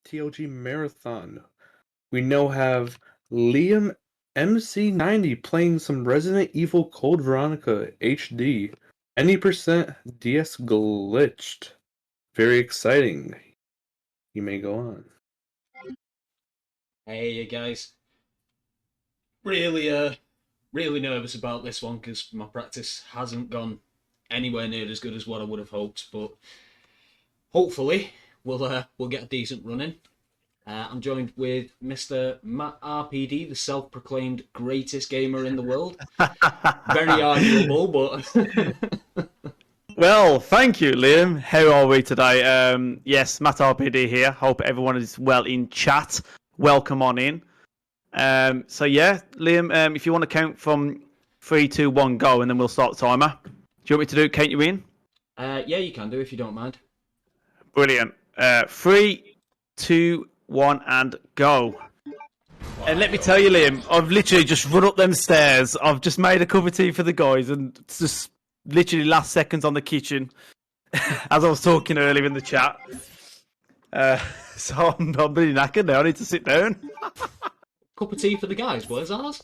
FTLGMarathon. We now have LiamMC90 playing some Resident Evil Code Veronica HD. Any percent DS glitched. Very exciting. You may go on. Hey, you guys. Really nervous about this one because my practice hasn't gone anywhere near as good as what I would have hoped, but hopefully we'll get a decent run in. I'm joined with Mr. Matt RPD, the self-proclaimed greatest gamer in the world. Very arguable, but... Well, thank you, Liam. How are we today? Yes, Matt RPD here. Hope everyone is well in chat. Welcome on in. So yeah, Liam, if you want to count from 3, 2, 1, go, and then we'll start the timer. Do you want me to do it? Count you in? Yeah, you can do if you don't mind. Brilliant. 3, 2, 1, and go. Wow. And let me tell you, Liam, I've literally just run up them stairs. I've just made a cup of tea for the guys, and it's just literally last seconds on the kitchen, as I was talking earlier in the chat. So I'm really knackered now. I need to sit down. Cup of tea for the guys. Where's ours?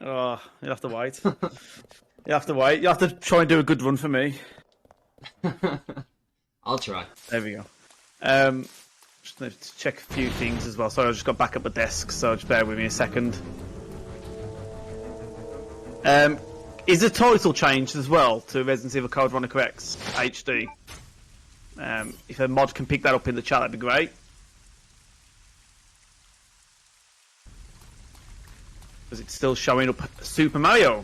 Oh, you'll have to wait. You have to wait. You have to try and do a good run for me. I'll try. There we go. Just need to check a few things as well. Sorry, I just got back up the desk, so just bear with me a second. Is the title changed as well to Resident Evil Code Veronica X HD? If a mod can pick that up in the chat, that'd be great. Because it's still showing up Super Mario.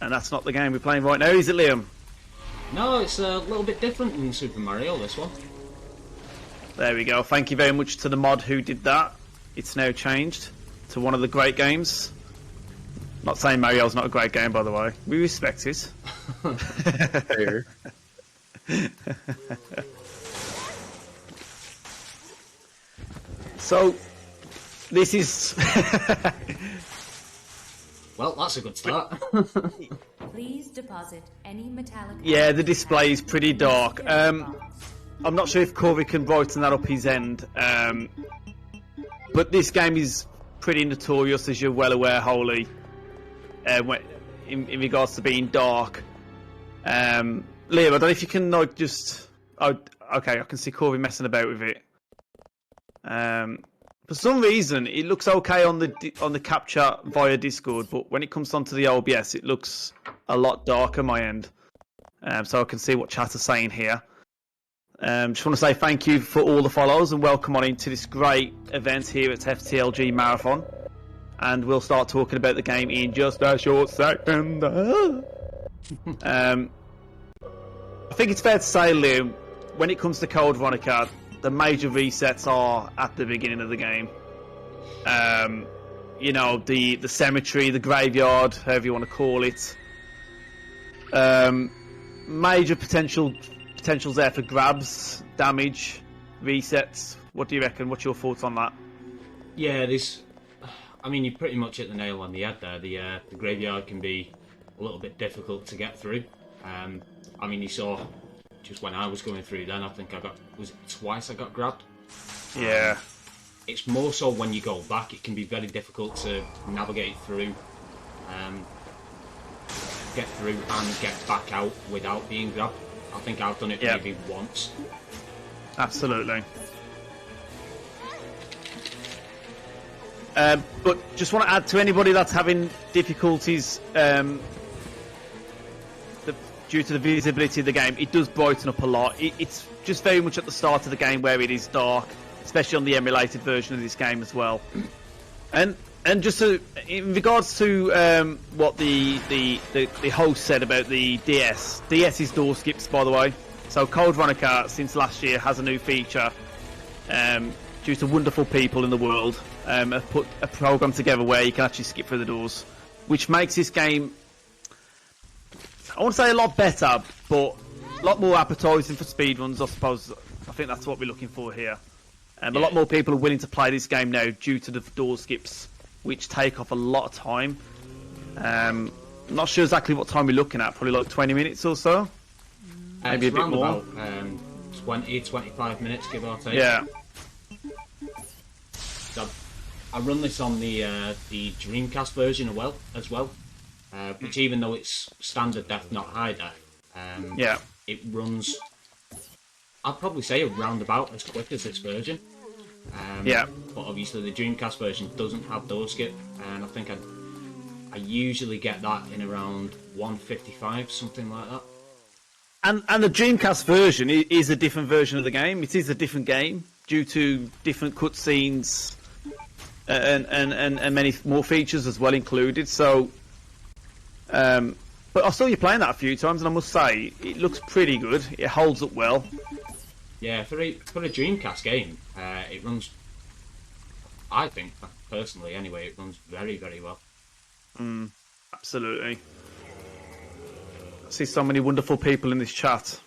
And that's not the game we're playing right now, is it, Liam? No, it's a little bit different than Super Mario, this one. There we go. Thank you very much to the mod who did that. It's now changed to one of the great games. Not saying Mario's not a great game, by the way. We respect it. Fair. So, this is... Well, that's a good start. Please deposit any metallic... Yeah, the display is pretty dark. I'm not sure if Corey can brighten that up his end. But this game is pretty notorious, as you're well aware, Holy, in regards to being dark. Liam, I don't know if you can like just... Oh, okay, I can see Corey messing about with it. For some reason, it looks okay on the capture via Discord, but when it comes onto the OBS, it looks a lot darker my end. So I can see what chat is saying here. Just want to say thank you for all the follows and welcome on into this great event here at FTLGMarathon. And we'll start talking about the game in just a short second. I think it's fair to say, Liam, when it comes to Code Veronica, the major resets are at the beginning of the game. You know, the cemetery, the graveyard, however you want to call it. Major potentials there for grabs, damage, resets. What do you reckon? What's your thoughts on that? Yeah, I mean, you pretty much hit the nail on the head there. The graveyard can be a little bit difficult to get through. I mean, you saw just when I was going through then, I think was it twice I got grabbed? Yeah. It's more so when you go back, it can be very difficult to navigate through, get through and get back out without being grabbed. I think I've done it maybe once. Absolutely. But just want to add to anybody that's having difficulties due to the visibility of the game, it does brighten up a lot. It's just very much at the start of the game where it is dark, especially on the emulated version of this game as well. And just in regards to what the host said about the DS is door skips, by the way. So Code Veronica, since last year, has a new feature due to wonderful people in the world. Have put a program together where you can actually skip through the doors, which makes this game, I won't say a lot better, but a lot more appetising for speedruns, I suppose. I think that's what we're looking for here. A lot more people are willing to play this game now due to the door skips, which take off a lot of time. I'm not sure exactly what time we're looking at, probably like 20 minutes or so. Maybe a bit more. About 20, 25 minutes, give or take. Yeah. So I run this on the Dreamcast version as well, which even though it's standard def, not high def, it runs. I'd probably say around about as quick as this version. But obviously the Dreamcast version doesn't have door skip, and I think I usually get that in around 155, something like that. And the Dreamcast version is a different version of the game. It is a different game due to different cutscenes and many more features as well included. So, but I saw you playing that a few times, and I must say it looks pretty good. It holds up well. Yeah, for a Dreamcast game, it runs. I think personally, anyway, it runs very, very well. Absolutely. I see so many wonderful people in this chat,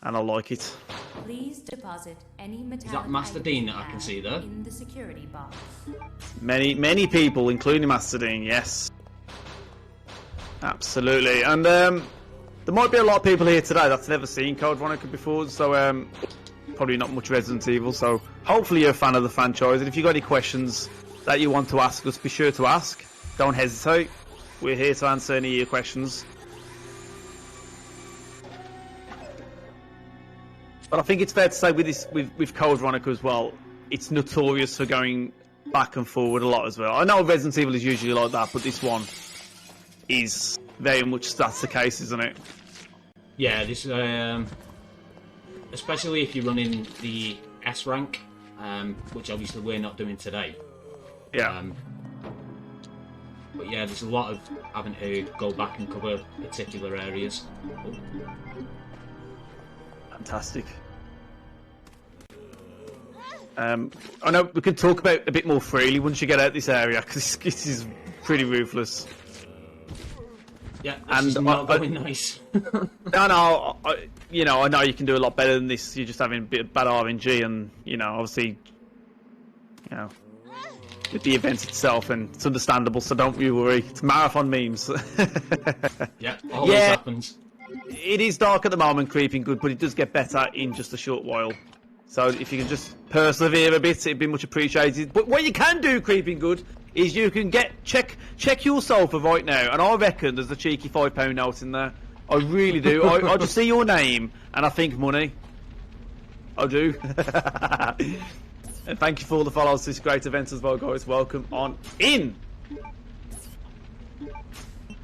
and I like it. Please deposit any metallic Is that Master items Dean you that I can have see there? in the security box. Many people, including Master Dean, yes. Absolutely. And there might be a lot of people here today that's never seen Code Veronica before, so probably not much Resident Evil, so hopefully you're a fan of the franchise, and if you've got any questions that you want to ask us, be sure to ask. Don't hesitate. We're here to answer any of your questions. But I think it's fair to say with Code Veronica as well, it's notorious for going back and forward a lot as well. I know Resident Evil is usually like that, but this one is very much that's the case, isn't it? Yeah, this especially if you're running the S rank, which obviously we're not doing today. Yeah. But yeah, there's a lot of having to go back and cover particular areas. Fantastic. I know we can talk about it a bit more freely once you get out this area, because this is pretty ruthless. Yeah, this is not going nice. I know you can do a lot better than this. You're just having a bit of bad RNG, and obviously, with the event itself, and it's understandable. So don't you worry. It's marathon memes. Yeah, always happens. It is dark at the moment, creeping good, but it does get better in just a short while. So if you can just persevere a bit, it'd be much appreciated. But what you can do, creeping good, is you can check your sulphur right now, and I reckon there's a cheeky £5 note in there. I really do. I just see your name and I think money. I do. And thank you for all the follows to this great event as well, guys. Welcome on in.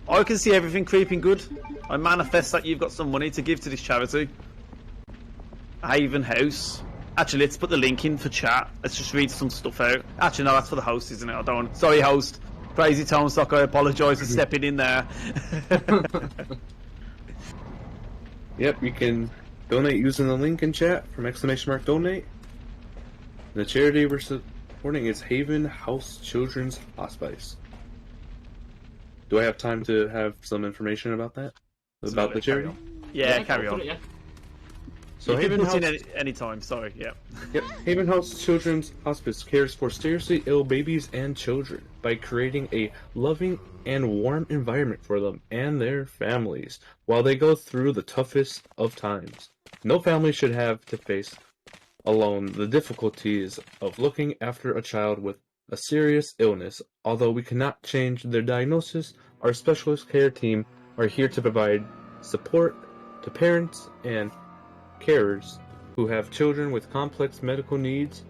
I can see everything creeping good. I manifest that you've got some money to give to this charity. Haven House. Actually, let's put the link in for chat. Let's just read some stuff out. Actually, no, that's for the host, isn't it? I don't want... Sorry, host. Crazy Tone Sock, I apologise for stepping in there. Yep, you can donate using the link in chat from !donate. The charity we're supporting is Haven House Children's Hospice. Do I have time to have some information about that? About the charity? Yeah, carry on. So you can Haven put House... in any time, sorry, yeah. Yep. Haven House Children's Hospice cares for seriously ill babies and children by creating a loving and warm environment for them and their families while they go through the toughest of times. No family should have to face alone the difficulties of looking after a child with a serious illness. Although we cannot change their diagnosis, our specialist care team are here to provide support to parents and carers who have children with complex medical needs.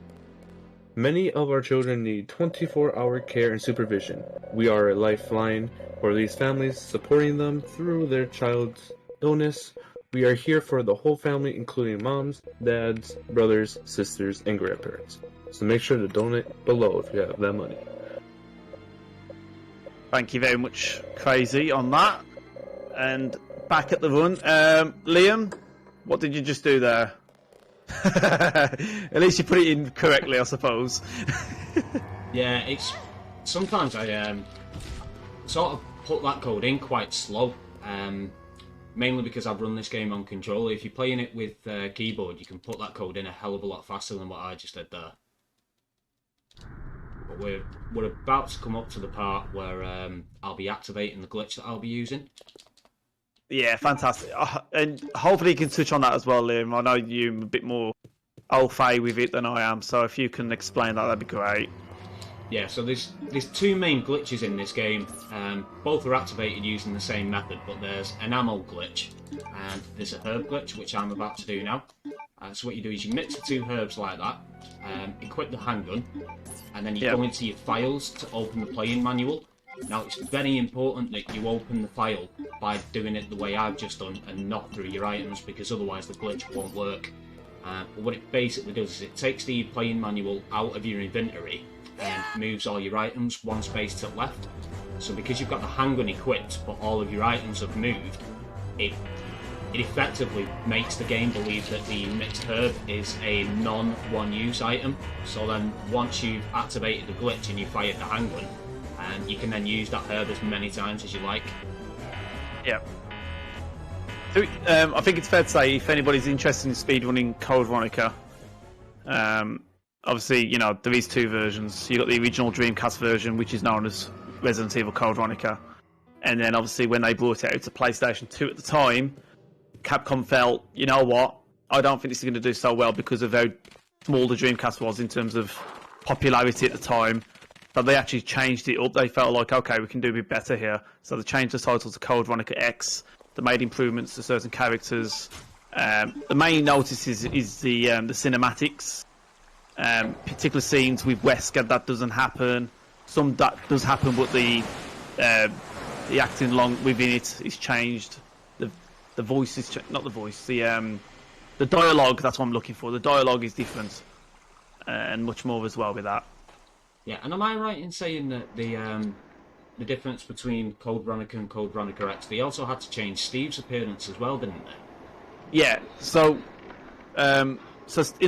Many of our children need 24-hour care and supervision. We are a lifeline for these families, supporting them through their child's illness. We are here for the whole family, including moms, dads, brothers, sisters, and grandparents. So make sure to donate below if you have that money. Thank you very much, Crazy, on that. And back at the run, Liam, what did you just do there? At least you put it in correctly, I suppose. Yeah, it's sometimes I sort of put that code in quite slow, mainly because I've run this game on controller. If you're playing it with keyboard, you can put that code in a hell of a lot faster than what I just did there. But we're about to come up to the part where I'll be activating the glitch that I'll be using. And fantastic. And hopefully you can touch on that as well, Liam. I know you're a bit more au fait with it than I am. So if you can explain that, that'd be great. Yeah, so there's two main glitches in this game. Both are activated using the same method, but there's an ammo glitch and there's a herb glitch, which I'm about to do now. So what you do is you mix the two herbs like that, equip the handgun, and then you go into your files to open the playing manual. Now it's very important that you open the file by doing it the way I've just done and not through your items, because otherwise the glitch won't work. But what it basically does is it takes the playing manual out of your inventory and moves all your items one space to the left. So because you've got the handgun equipped but all of your items have moved, it effectively makes the game believe that the mixed herb is a non-one use item. So then once you've activated the glitch and you fired the handgun, you can then use that herb as many times as you like. Yeah. So, I think it's fair to say, if anybody's interested in speedrunning Code Veronica, obviously, you know, there is two versions. You've got the original Dreamcast version, which is known as Resident Evil Code Veronica. And then, obviously, when they brought it out to PlayStation 2 at the time, Capcom felt, you know what, I don't think this is going to do so well because of how small the Dreamcast was in terms of popularity at the time. But they actually changed it up. They felt like, okay, we can do a bit better here. So they changed the title to Code Veronica X. They made improvements to certain characters. The main notice is the cinematics. Particular scenes with Wesker, that doesn't happen. Some that does happen, but the acting along within it is changed. The voice is not the voice. The dialogue. That's what I'm looking for. The dialogue is different, and much more as well with that. Yeah, and am I right in saying that the difference between Code Veronica and Code Veronica X, they also had to change Steve's appearance as well, didn't they? Yeah. So in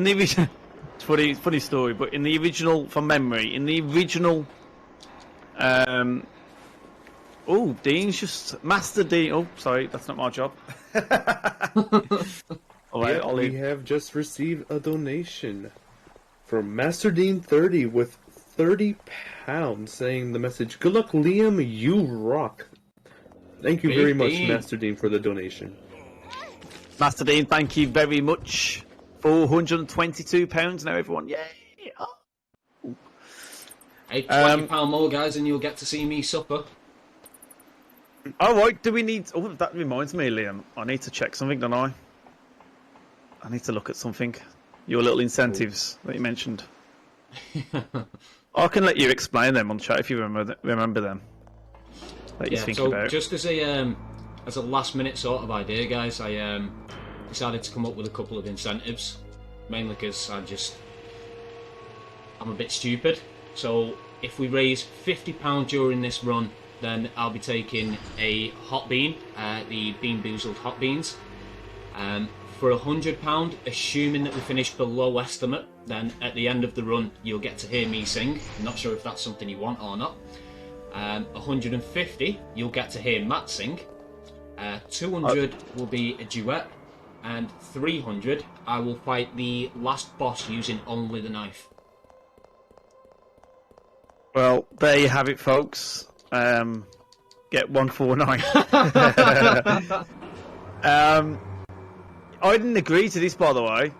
the original, it's funny story, but in the original, from memory, in the original, Dean's just Master Dean. Oh, sorry, that's not my job. All right, Yeah, we have just received a donation from Master Dean 30 with £30 saying the message, "Good luck, Liam, you rock." Thank you very much, Master Dean, for the donation. Master Dean, thank you very much. £422 now, everyone. Yay! Oh. Hey, £20 more, guys, and you'll get to see me supper. All right, do we need... Oh, that reminds me, Liam. I need to check something, don't I? I need to look at something. Your little incentives that you mentioned. I can let you explain them on chat if you remember them. That you think about. Just as a last minute sort of idea, guys, I decided to come up with a couple of incentives, mainly because I'm a bit stupid. So if we raise £50 during this run, then I'll be taking a hot bean, the Bean Boozled hot beans. For £100, assuming that we finish below estimate, then at the end of the run you'll get to hear me sing. I'm not sure if that's something you want or not. 150, you'll get to hear Matt sing. 200 will be a duet, and 300, I will fight the last boss using only the knife. Well, there you have it, folks. Get 149. I didn't agree to this, by the way.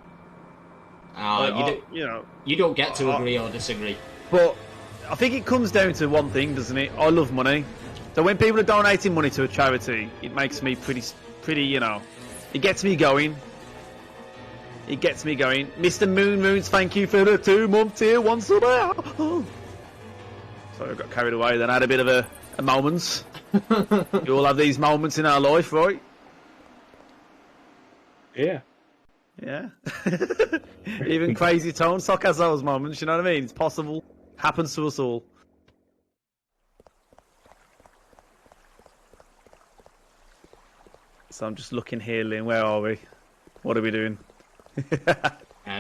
You don't get to agree or disagree. But I think it comes down to one thing, doesn't it? I love money. So when people are donating money to a charity, it makes me pretty, you know, it gets me going. It gets me going. Mr. Moons, thank you for the 2-month tier 1 sub. Oh. Sorry, I got carried away. Then I had a bit of a moment. You all have these moments in our life, right? Yeah. Yeah. Even Crazy Tone Sock has those moments, you know what I mean? It's possible. Happens to us all. So I'm just looking here, Lynn. Where are we? What are we doing?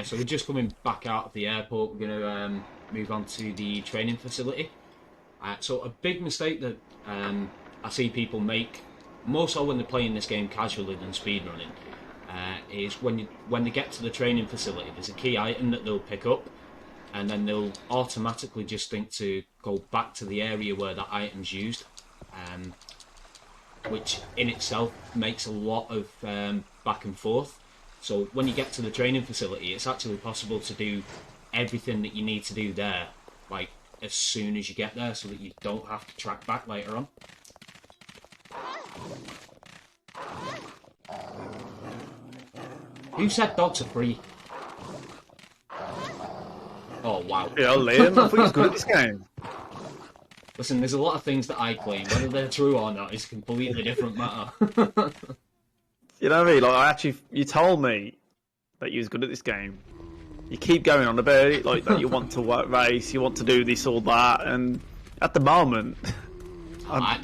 So we're just coming back out of the airport. We're going to move on to the training facility. So a big mistake that I see people make, more so when they're playing this game casually than speedrunning, is when they get to the training facility, there's a key item that they'll pick up, and then they'll automatically just think to go back to the area where that item's used, which in itself makes a lot of back and forth. So when you get to the training facility, it's actually possible to do everything that you need to do there, like as soon as you get there, so that you don't have to track back later on. Who said dogs are free? Oh, wow. Yeah, Liam, I thought he was good at this game. Listen, there's a lot of things that I claim. Whether they're true or not is a completely different matter. You know what I mean? Like, you told me that you was good at this game. You keep going on about it, like that you want to race, you want to do this or that, and at the moment,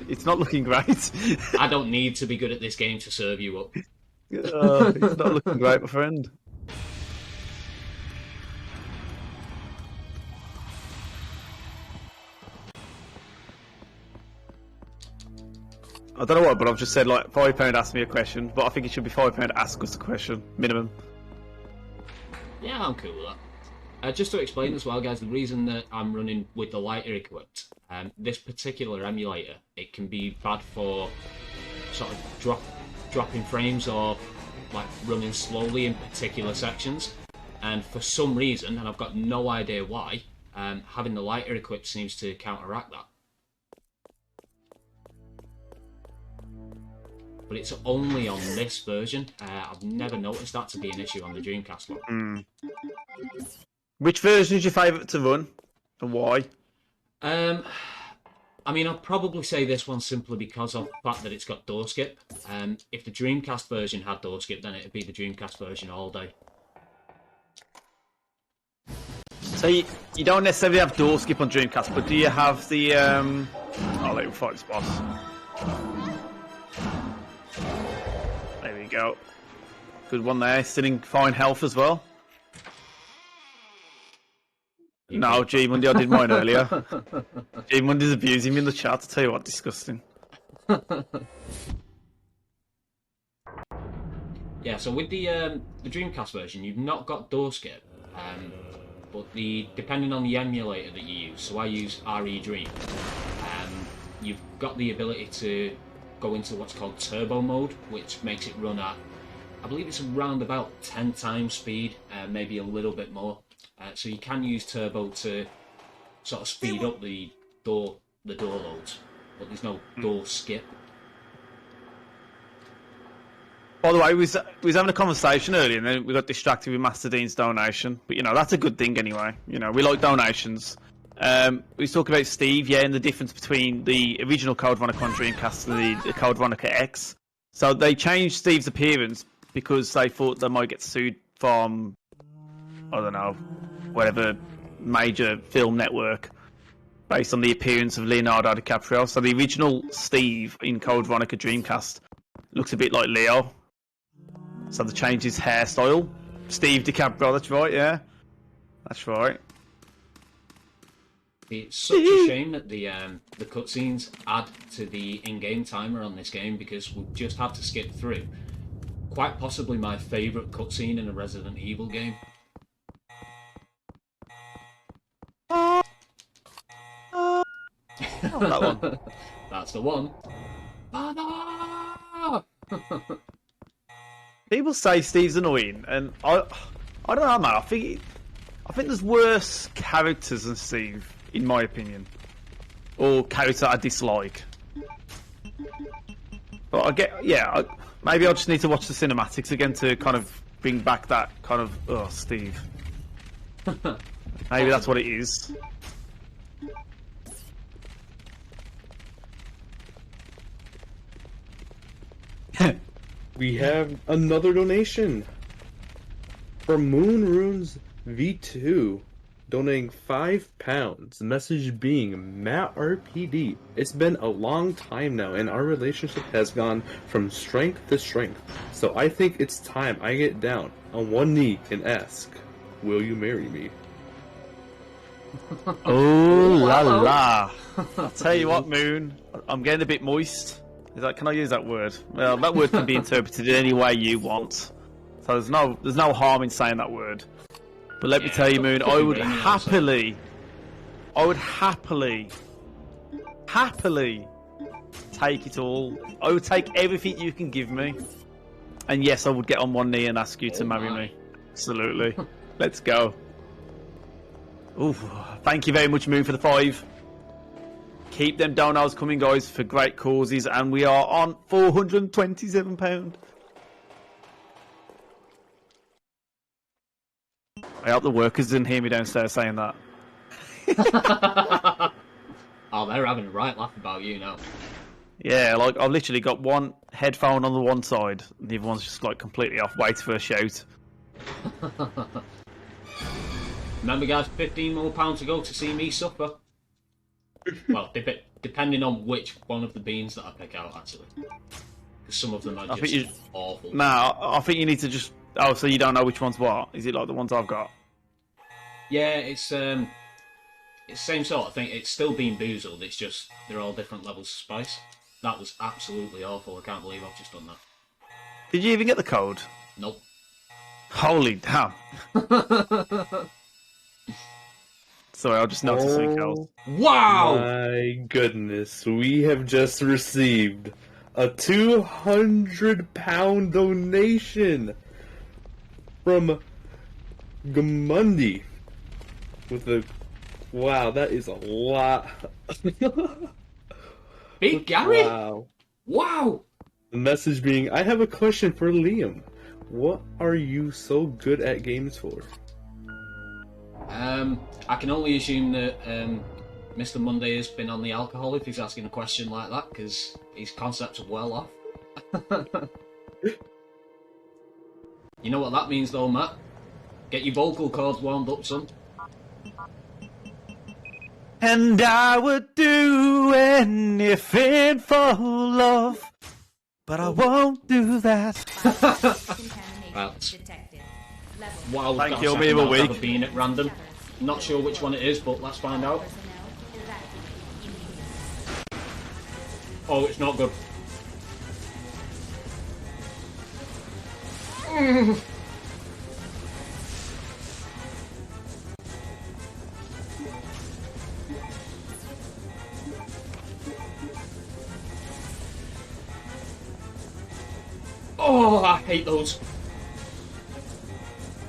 it's not looking great. I don't need to be good at this game to serve you up. It's not looking great, my friend. I don't know what, but I've just said like £5 ask me a question, but I think it should be £5 ask us a question minimum. Yeah, I'm cool with that. Just to explain as well, guys, the reason that I'm running with the lighter equipped, this particular emulator, it can be bad for sort of dropping frames or like running slowly in particular sections. And for some reason, and I've got no idea why, having the lighter equipped seems to counteract that. But it's only on this version. I've never noticed that to be an issue on the Dreamcast one. Which version is your favourite to run, and why? I mean, I'd probably say this one simply because of the fact that it's got door skip. If the Dreamcast version had door skip, then it'd be the Dreamcast version all day. So you don't necessarily have door skip on Dreamcast, but do you have the... I'll let you fight this boss. There we go. Good one there. Still in fine health as well. No, G Monday, I did mine earlier. G Monday's abusing me in the chat. To tell you what, disgusting. Yeah, so with the Dreamcast version, you've not got door skip, but depending on the emulator that you use, so I use RE Dream, you've got the ability to go into what's called turbo mode, which makes it run at, I believe it's around about 10 times speed, maybe a little bit more. So you can use turbo to sort of speed up the door loads, but there's no door skip. By the way, we was having a conversation earlier, and then we got distracted with Master Dean's donation. But you know, that's a good thing anyway. You know, we like donations. We was talking about Steve, yeah, and the difference between the original Code Veronica on Dreamcast and the Code Veronica X. So they changed Steve's appearance because they thought they might get sued from, I don't know, whatever major film network based on the appearance of Leonardo DiCaprio. So the original Steve in Code Veronica Dreamcast looks a bit like Leo. So they changed his hairstyle. Steve DiCaprio, that's right, yeah. That's right. It's such a shame that the cutscenes add to the in-game timer on this game, because we've just had to skip through quite possibly my favourite cutscene in a Resident Evil game. That one. That's the one. People say Steve's annoying, and I don't know, man. I think there's worse characters than Steve, in my opinion, or character I dislike. But maybe I just need to watch the cinematics again to kind of bring back that kind of Steve. Maybe that's what it is. We have another donation from Moon Runes V2, donating £5. The message being, Matt RPD, it's been a long time now, and our relationship has gone from strength to strength. So I think it's time I get down on one knee and ask, will you marry me? Oh la la! I'll tell you what, Moon, I'm getting a bit moist. Can I use that word? Well, that word can be interpreted in any way you want. So there's no harm in saying that word. But let me tell you, Moon, I would happily take it all. I would take everything you can give me. And yes, I would get on one knee and ask you to Oh marry my. me. Absolutely. Let's go. Ooh, thank you very much, Moon, for the 5. Keep them donos coming, guys, for great causes. And we are on £427. I hope the workers didn't hear me downstairs saying that. Oh, they're having a right laugh about you now. Yeah, like I've literally got one headphone on the one side, and the other one's just like completely off, waiting for a shout. Remember, guys, £15 more to go to see me suffer. Well, depending on which one of the beans that I pick out, actually. Because some of them are just awful. Nah, I think you need to just... Oh, so you don't know which one's what? Is it like the ones I've got? Yeah, it's the same sort of thing. It's still Bean Boozled, it's just they're all different levels of spice. That was absolutely awful. I can't believe I've just done that. Did you even get the code? Nope. Holy damn. Sorry, I'll just notice something else. Wow! My goodness, we have just received a £200 donation from Gamundi with a... Wow, that is a lot. Big Gary? Wow. Wow! The message being, I have a question for Liam. What are you so good at games for? I can only assume that Mr. Monday has been on the alcohol if he's asking a question like that, because his concepts are well off. You know what that means though, Matt? Get your vocal cords warmed up, son. And I would do anything for love, but I won't do that. Well, Detected. Level. wow, Thank you, me of a week. Have a bean at random. Not sure which one it is, but let's find out. Personnel evacuate. Oh, it's not good. Oh, I hate those.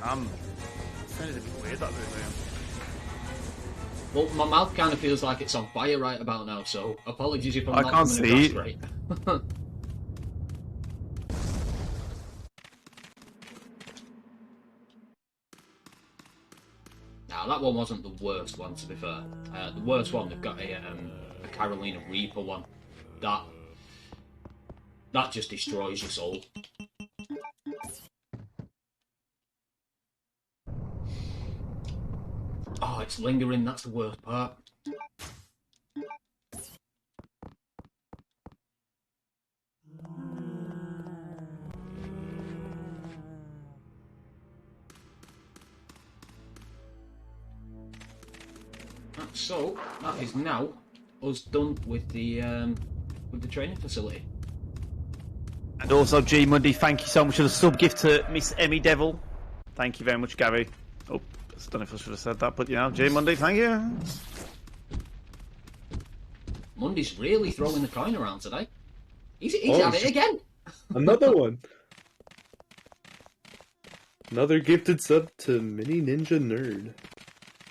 It's a bit weird, that bit, Liam. Well, my mouth kind of feels like it's on fire right about now, so apologies if I'm I not can't coming see. across great. Now, that one wasn't the worst one, to be fair. The worst one, they've got a Carolina Reaper one. That just destroys your soul. Oh, it's lingering, that's the worst part. So, that is now us done with the training facility. And also, G Monday, thank you so much for the sub gift to Miss Emmy Devil. Thank you very much, Gary. Oh, I don't know if I should have said that, but you know, G Monday, thank you. Monday's really throwing the coin around today. He's Oh, at it again. Another one. Another gifted sub to Mini Ninja Nerd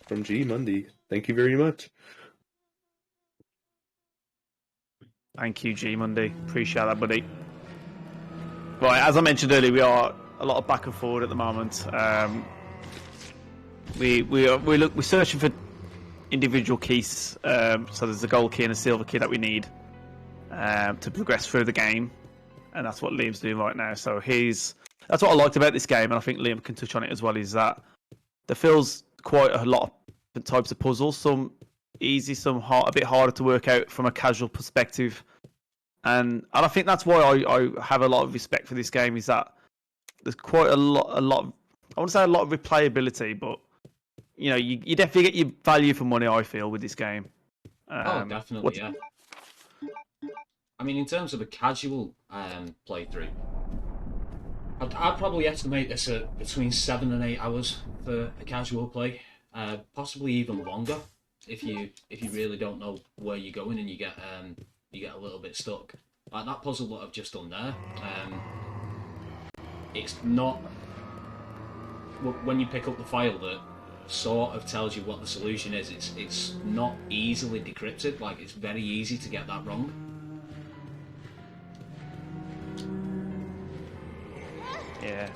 from G Monday. Thank you very much. Thank you, G Monday. Appreciate that, buddy. Right, as I mentioned earlier, we are a lot of back and forward at the moment. We're searching for individual keys. So there's a gold key and a silver key that we need to progress through the game, and that's what Liam's doing right now. So that's what I liked about this game, and I think Liam can touch on it as well. Is that there feels quite a lot of different types of puzzles. Some easy, some hard, a bit harder to work out from a casual perspective. And I think that's why I have a lot of respect for this game. Is that there's quite a lot. I want to say a lot of replayability, but you know, you definitely get your value for money. I feel with this game. Oh, definitely, yeah. I mean, in terms of a casual playthrough, I'd probably estimate this at between 7 and 8 hours for a casual play, possibly even longer if you really don't know where you're going and you get a little bit stuck. Like that puzzle that I've just done there. it's not. When you pick up the file that sort of tells you what the solution is, it's not easily decrypted. Like, it's very easy to get that wrong. Yeah.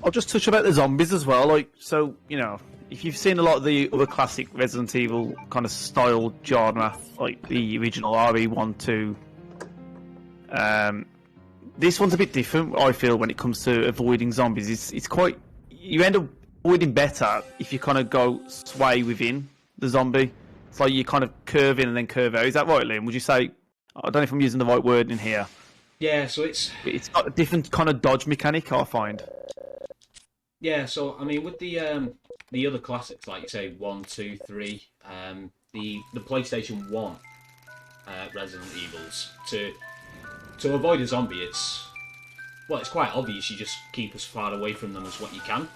I'll just touch about the zombies as well. Like, so, you know, if you've seen a lot of the other classic Resident Evil kind of style genre, like the original RE1, 2, this one's a bit different, I feel, when it comes to avoiding zombies. It's quite... You end up avoiding better if you kind of go sway within the zombie. It's like you kind of curve in and then curve out. Is that right, Liam? Would you say... I don't know if I'm using the right word in here. Yeah, so it's got a different kind of dodge mechanic, I find. Yeah, so I mean, with the other classics, like you say, 1, 2, 3, the PlayStation 1 Resident Evils, to avoid a zombie, it's quite obvious. You just keep as far away from them as what you can.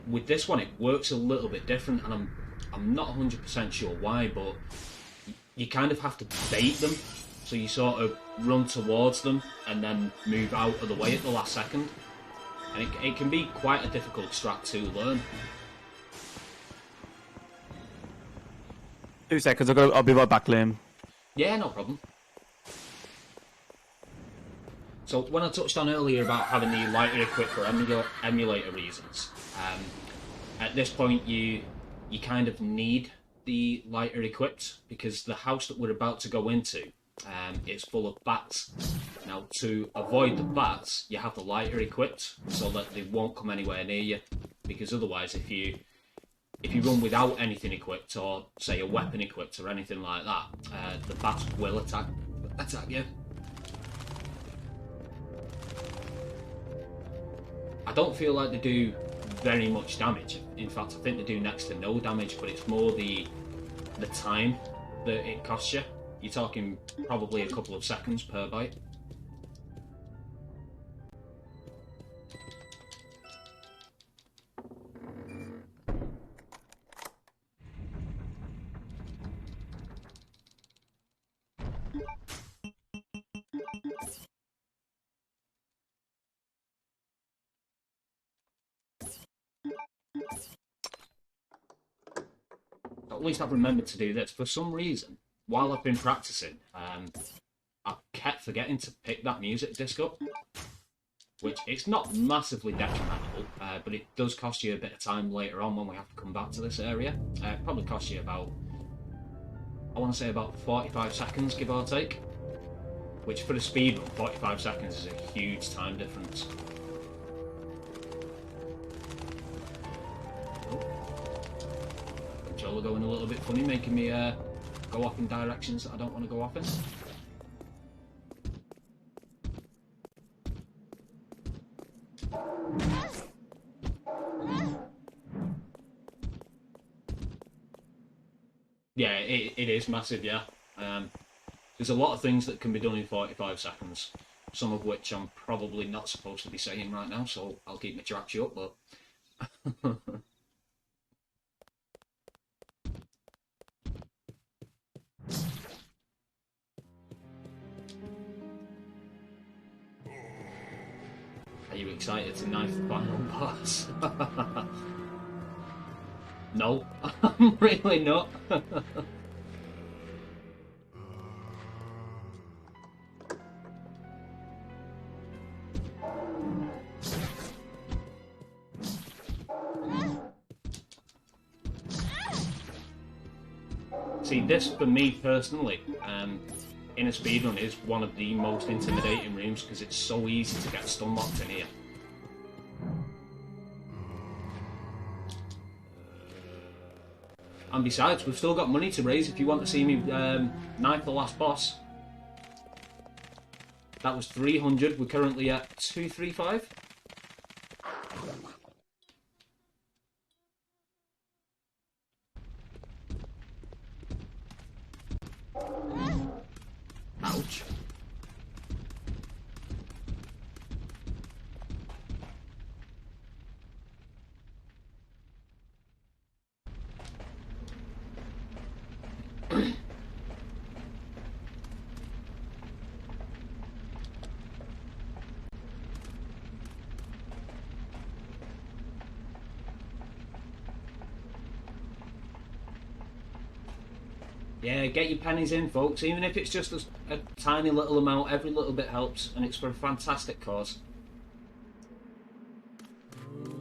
With this one, it works a little bit different, and I'm not 100% sure why, but you kind of have to bait them. So you sort of run towards them and then move out of the way at the last second. And it can be quite a difficult strat to learn. 2 seconds, I'll be right back, Liam. Yeah, no problem. So when I touched on earlier about having the lighter equipped for emulator reasons, at this point you kind of need the lighter equipped, because the house that we're about to go into is full of bats. Now, to avoid the bats, you have the lighter equipped so that they won't come anywhere near you. Because otherwise, if you run without anything equipped, or say a weapon equipped or anything like that, the bats will attack you. I don't feel like they do very much damage. In fact, I think they do next to no damage. But it's more the time that it costs you. You're talking probably a couple of seconds per bite. At least I've remembered to do this. For some reason, while I've been practicing, I've kept forgetting to pick that music disc up, which it's not massively detrimental, but it does cost you a bit of time later on when we have to come back to this area. It probably costs you about, I want to say about 45 seconds, give or take, which for the speed run, 45 seconds is a huge time difference. Controller going a little bit funny, making me go off in directions that I don't want to go off in. Yeah, it is massive, yeah. There's a lot of things that can be done in 45 seconds, some of which I'm probably not supposed to be saying right now, so I'll keep my trap shut, but... Are you excited to knife the final boss? No, I'm really not. See, this for me personally, in a speedrun, is one of the most intimidating rooms because it's so easy to get stun locked in here. And besides, we've still got money to raise if you want to see me knife the last boss. That was 300, we're currently at 235. Ouch. Yeah, get your pennies in, folks. Even if it's just a tiny little amount, every little bit helps, and it's for a fantastic cause.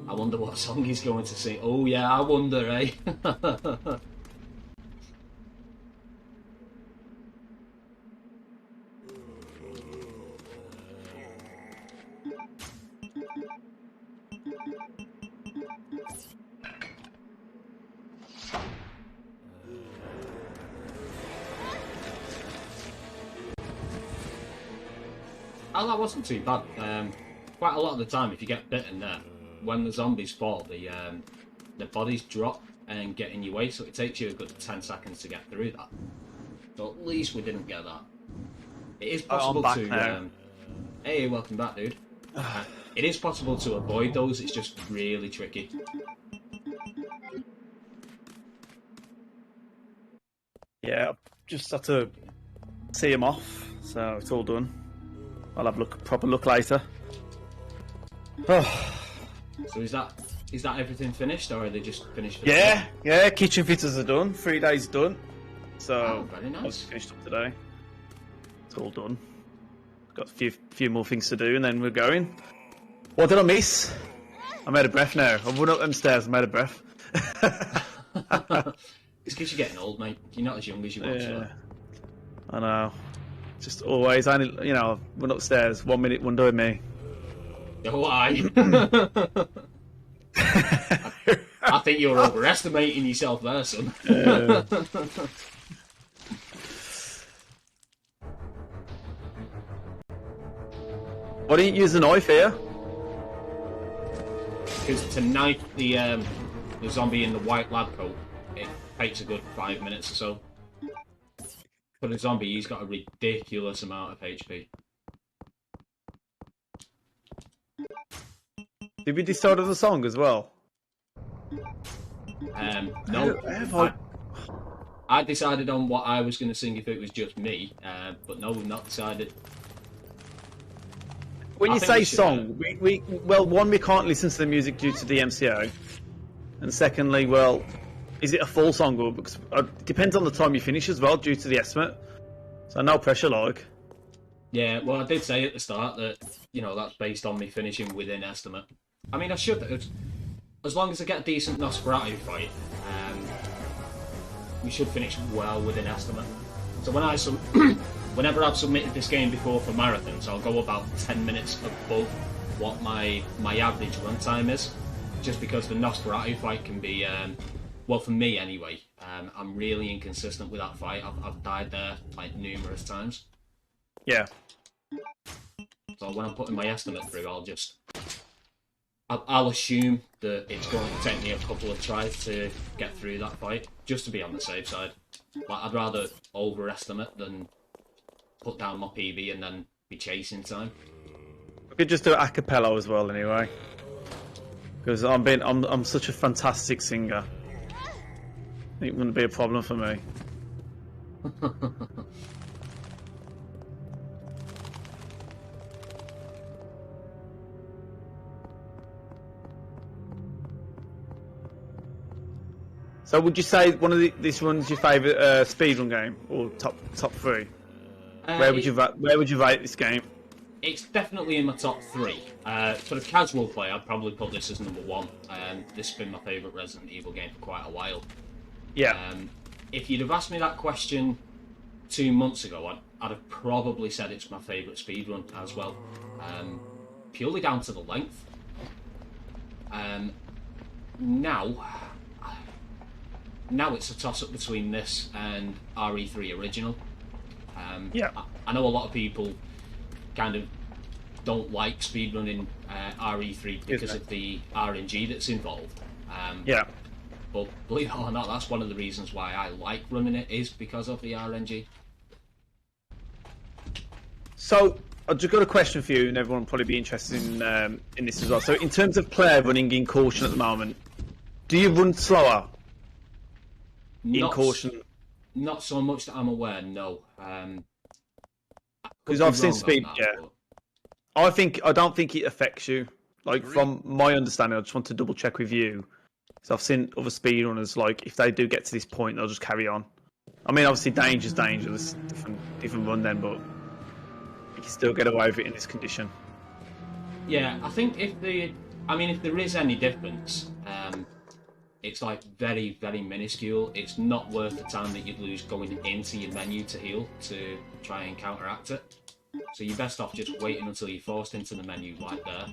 I wonder what song he's going to sing. Oh yeah, I wonder, eh? Oh, that wasn't too bad. Quite a lot of the time, if you get bitten there, when the zombies fall, the bodies drop and get in your way, so it takes you a good 10 seconds to get through that. So at least we didn't get that. It is possible to... hey, welcome back, dude. It is possible to avoid those, it's just really tricky. Yeah, just have to see him off, so it's all done. I'll have a proper look later. Oh. So is that everything finished, or are they just finished? For yeah. Kitchen fitters are done. 3 days done. So very nice. I was finished up today. It's all done. Got a few more things to do, and then we're going. What did I miss? I'm out of breath now. I've run up them stairs. I'm out of breath. It's because you're getting old, mate. You're not as young as you once were. I know. Just always, only run upstairs. 1 minute, one doing me. Oh, I think you're overestimating yourself there, son. Why don't you use a knife here? Because to knife the zombie in the white lab coat, it takes a good 5 minutes or so. For the zombie, he's got a ridiculous amount of HP. Did we decide on the song as well? No. I decided on what I was going to sing if it was just me, but no, we've not decided. When you say song, we one, we can't listen to the music due to the MCO, and secondly, well, is it a full song or because it depends on the time you finish as well due to the estimate. So no pressure, like. Yeah, well, I did say at the start that that's based on me finishing within estimate. I mean, I should, as long as I get a decent Nosferatu fight, we should finish well within estimate. So whenever I've submitted this game before for marathons, I'll go about 10 minutes above what my average runtime is, just because the Nosferatu fight can be, well, for me anyway, I'm really inconsistent with that fight. I've died there like numerous times. Yeah. So when I'm putting my estimate through, I'll assume that it's going to take me a couple of tries to get through that fight, just to be on the safe side. Like, I'd rather overestimate than put down my PB and then be chasing time. We could just do a cappella as well, anyway. Because I'm such a fantastic singer. It wouldn't be a problem for me. So would you say one of this one's your favourite speedrun game or top 3? Where would you rate this game? It's definitely in my top 3. For the casual play, I'd probably put this as number 1. This has been my favourite Resident Evil game for quite a while. Yeah. If you'd have asked me that question 2 months ago, I'd have probably said it's my favourite speedrun as well. Purely down to the length. Now it's a toss-up between this and RE3 Original. Yeah. I know a lot of people kind of don't like speedrunning RE3 because of the RNG that's involved. Yeah. But believe it or not, that's one of the reasons why I like running it, is because of the RNG. So, I've just got a question for you, and everyone will probably be interested in this as well. So, in terms of player running in caution at the moment, do you run slower in caution? Not so much that I'm aware, no. Because I've seen speed, but I don't think it affects you. Like, from my understanding, I just want to double check with you. So I've seen other speedrunners, like, if they do get to this point, they'll just carry on. I mean, obviously, danger's dangerous, different run then, but you can still get away with it in this condition. Yeah, I think if there is any difference, it's like very, very minuscule. It's not worth the time that you'd lose going into your menu to heal to try and counteract it. So you're best off just waiting until you're forced into the menu right there.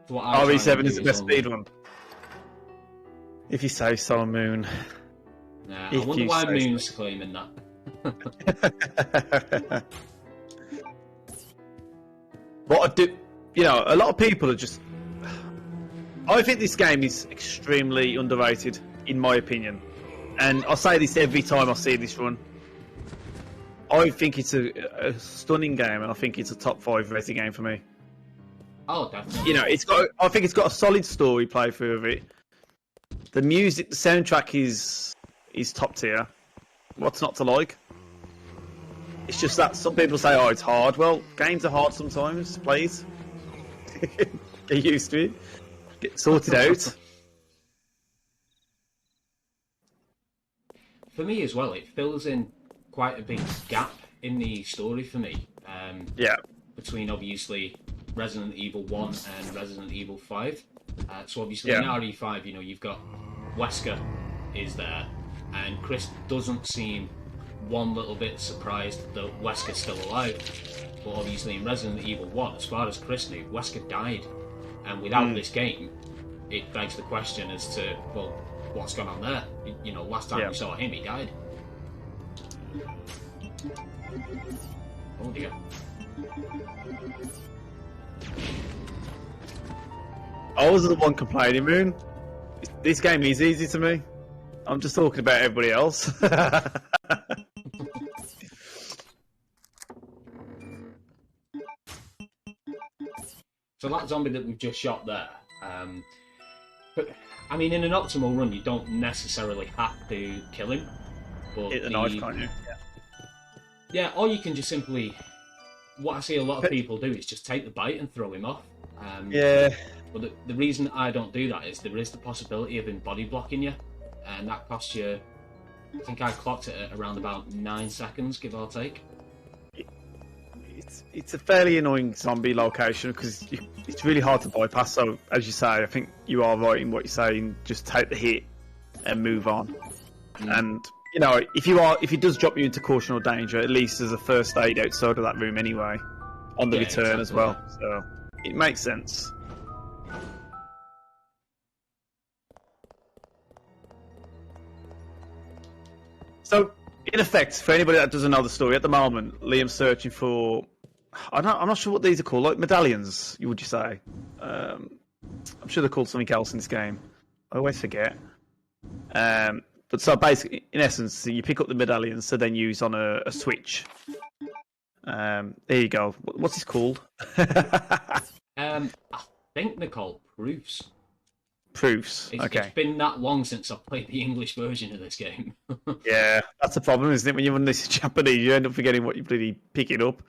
So RE7 is the best speed one. If you say so, Moon. Nah, I wonder why Moon's claiming that. What I do, a lot of people are just. I think this game is extremely underrated, in my opinion, and I say this every time I see this run. I think it's a stunning game, and I think it's a top 5 racing game for me. Oh, definitely. I think it's got a solid story playthrough of it. The music, the soundtrack is top tier. What's not to like? It's just that some people say, "Oh, it's hard." Well, games are hard sometimes. Please get used to it. Get sorted out. For me as well, it fills in quite a big gap in the story for me. Between obviously Resident Evil 1 and Resident Evil 5. So obviously in RE5, you've got Wesker is there, and Chris doesn't seem one little bit surprised that Wesker's still alive. But obviously in Resident Evil 1, as far as Chris knew, Wesker died. And without this game, it begs the question as to, well, what's gone on there? Last time we saw him, he died. Oh dear. I was the one complaining, Moon. This game is easy to me. I'm just talking about everybody else. So that zombie that we've just shot there, but I mean, in an optimal run, you don't necessarily have to kill him. But hit the knife, can't you? Yeah, or you can just simply. What I see a lot of people do is just take the bite and throw him off. But the reason I don't do that is there is the possibility of him body blocking you, and that costs you. I think I clocked it at around about 9 seconds, give or take. It's a fairly annoying zombie location because it's really hard to bypass. So, as you say, I think you are right in what you're saying. Just take the hit and move on. And if it does drop you into caution or danger, at least there's a first aid outside of that room anyway, on the return as well. So it makes sense. So, in effect, for anybody that doesn't know the story, at the moment, Liam's searching for... I'm not sure what these are called, like medallions, would you say? I'm sure they're called something else in this game. I always forget. But so basically, in essence, you pick up the medallions to then use on a switch. There you go. What's this called? I think they're called proofs. Proofs. Okay. It's been that long since I've played the English version of this game. Yeah, that's the problem, isn't it? When you run this in Japanese, you end up forgetting what you're bloody picking up.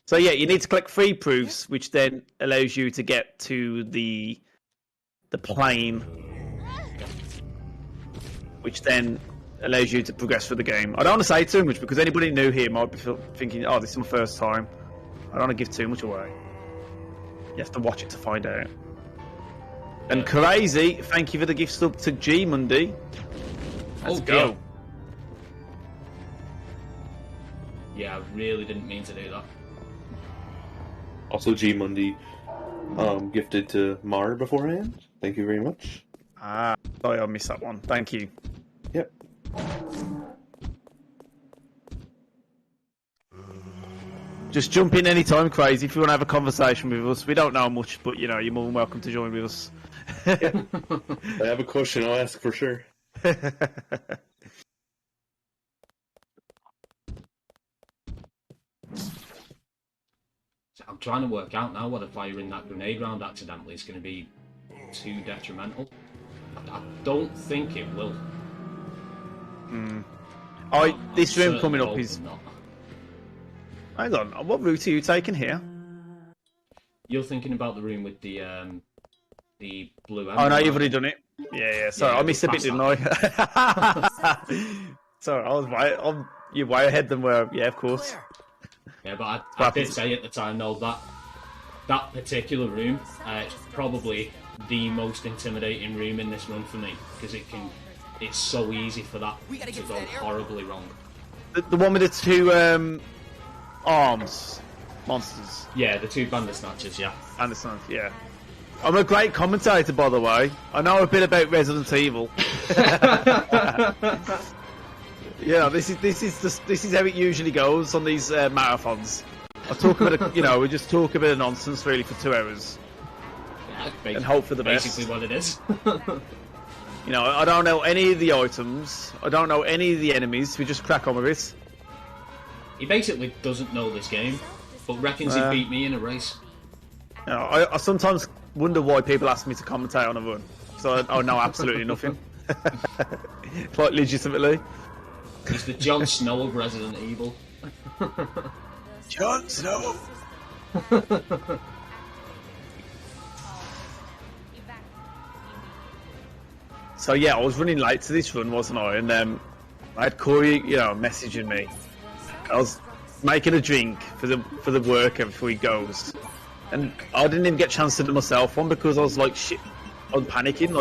So yeah, you need to collect 3 proofs, which then allows you to get to the plane, which then allows you to progress through the game. I don't want to say too much because anybody new here might be thinking, "Oh, this is my first time." I don't want to give too much away. You have to watch it to find out. And Crazy, thank you for the gift sub to G Monday. Let's go. Yeah, I really didn't mean to do that. Also, G Monday gifted to Mar beforehand. Thank you very much. Sorry, I missed that one. Thank you. Yep. Just jump in anytime, Crazy, if you want to have a conversation with us. We don't know much, but you're more than welcome to join with us. I have a question, I'll ask for sure. I'm trying to work out now whether firing that grenade round accidentally is going to be too detrimental. I don't think it will. This room coming up is... Not. Hang on, what route are you taking here? You're thinking about the room with the the blue. Oh no, you've already done it. Yeah. Sorry, Yeah, I missed a bit, past didn't I? Sorry, I was way. You're way ahead than where. Yeah, of course. Yeah, but I did say at the time though that particular room, it's probably the most intimidating room in this run for me because it's so easy for that to go horribly wrong. The one with the two arms monsters. Yeah, the two Bandersnatchers. Yeah. Understand? Yeah. I'm a great commentator, by the way. I know a bit about Resident Evil. Yeah, this is how it usually goes on these marathons. I talk a bit of, we just talk a bit of nonsense really for 2 hours. Yeah, and hope for the best. Basically what it is. I don't know any of the items. I don't know any of the enemies. We just crack on with it. He basically doesn't know this game, but reckons he beat me in a race. I sometimes wonder why people ask me to commentate on a run. So I know absolutely nothing. Quite legitimately. He's the Jon Snow of Resident Evil. Jon Snow! So yeah, I was running late to this run, wasn't I? And I had Corey, messaging me. I was making a drink for the worker before he goes, and I didn't even get a chance to do myself one because I was like, shit, I was panicking,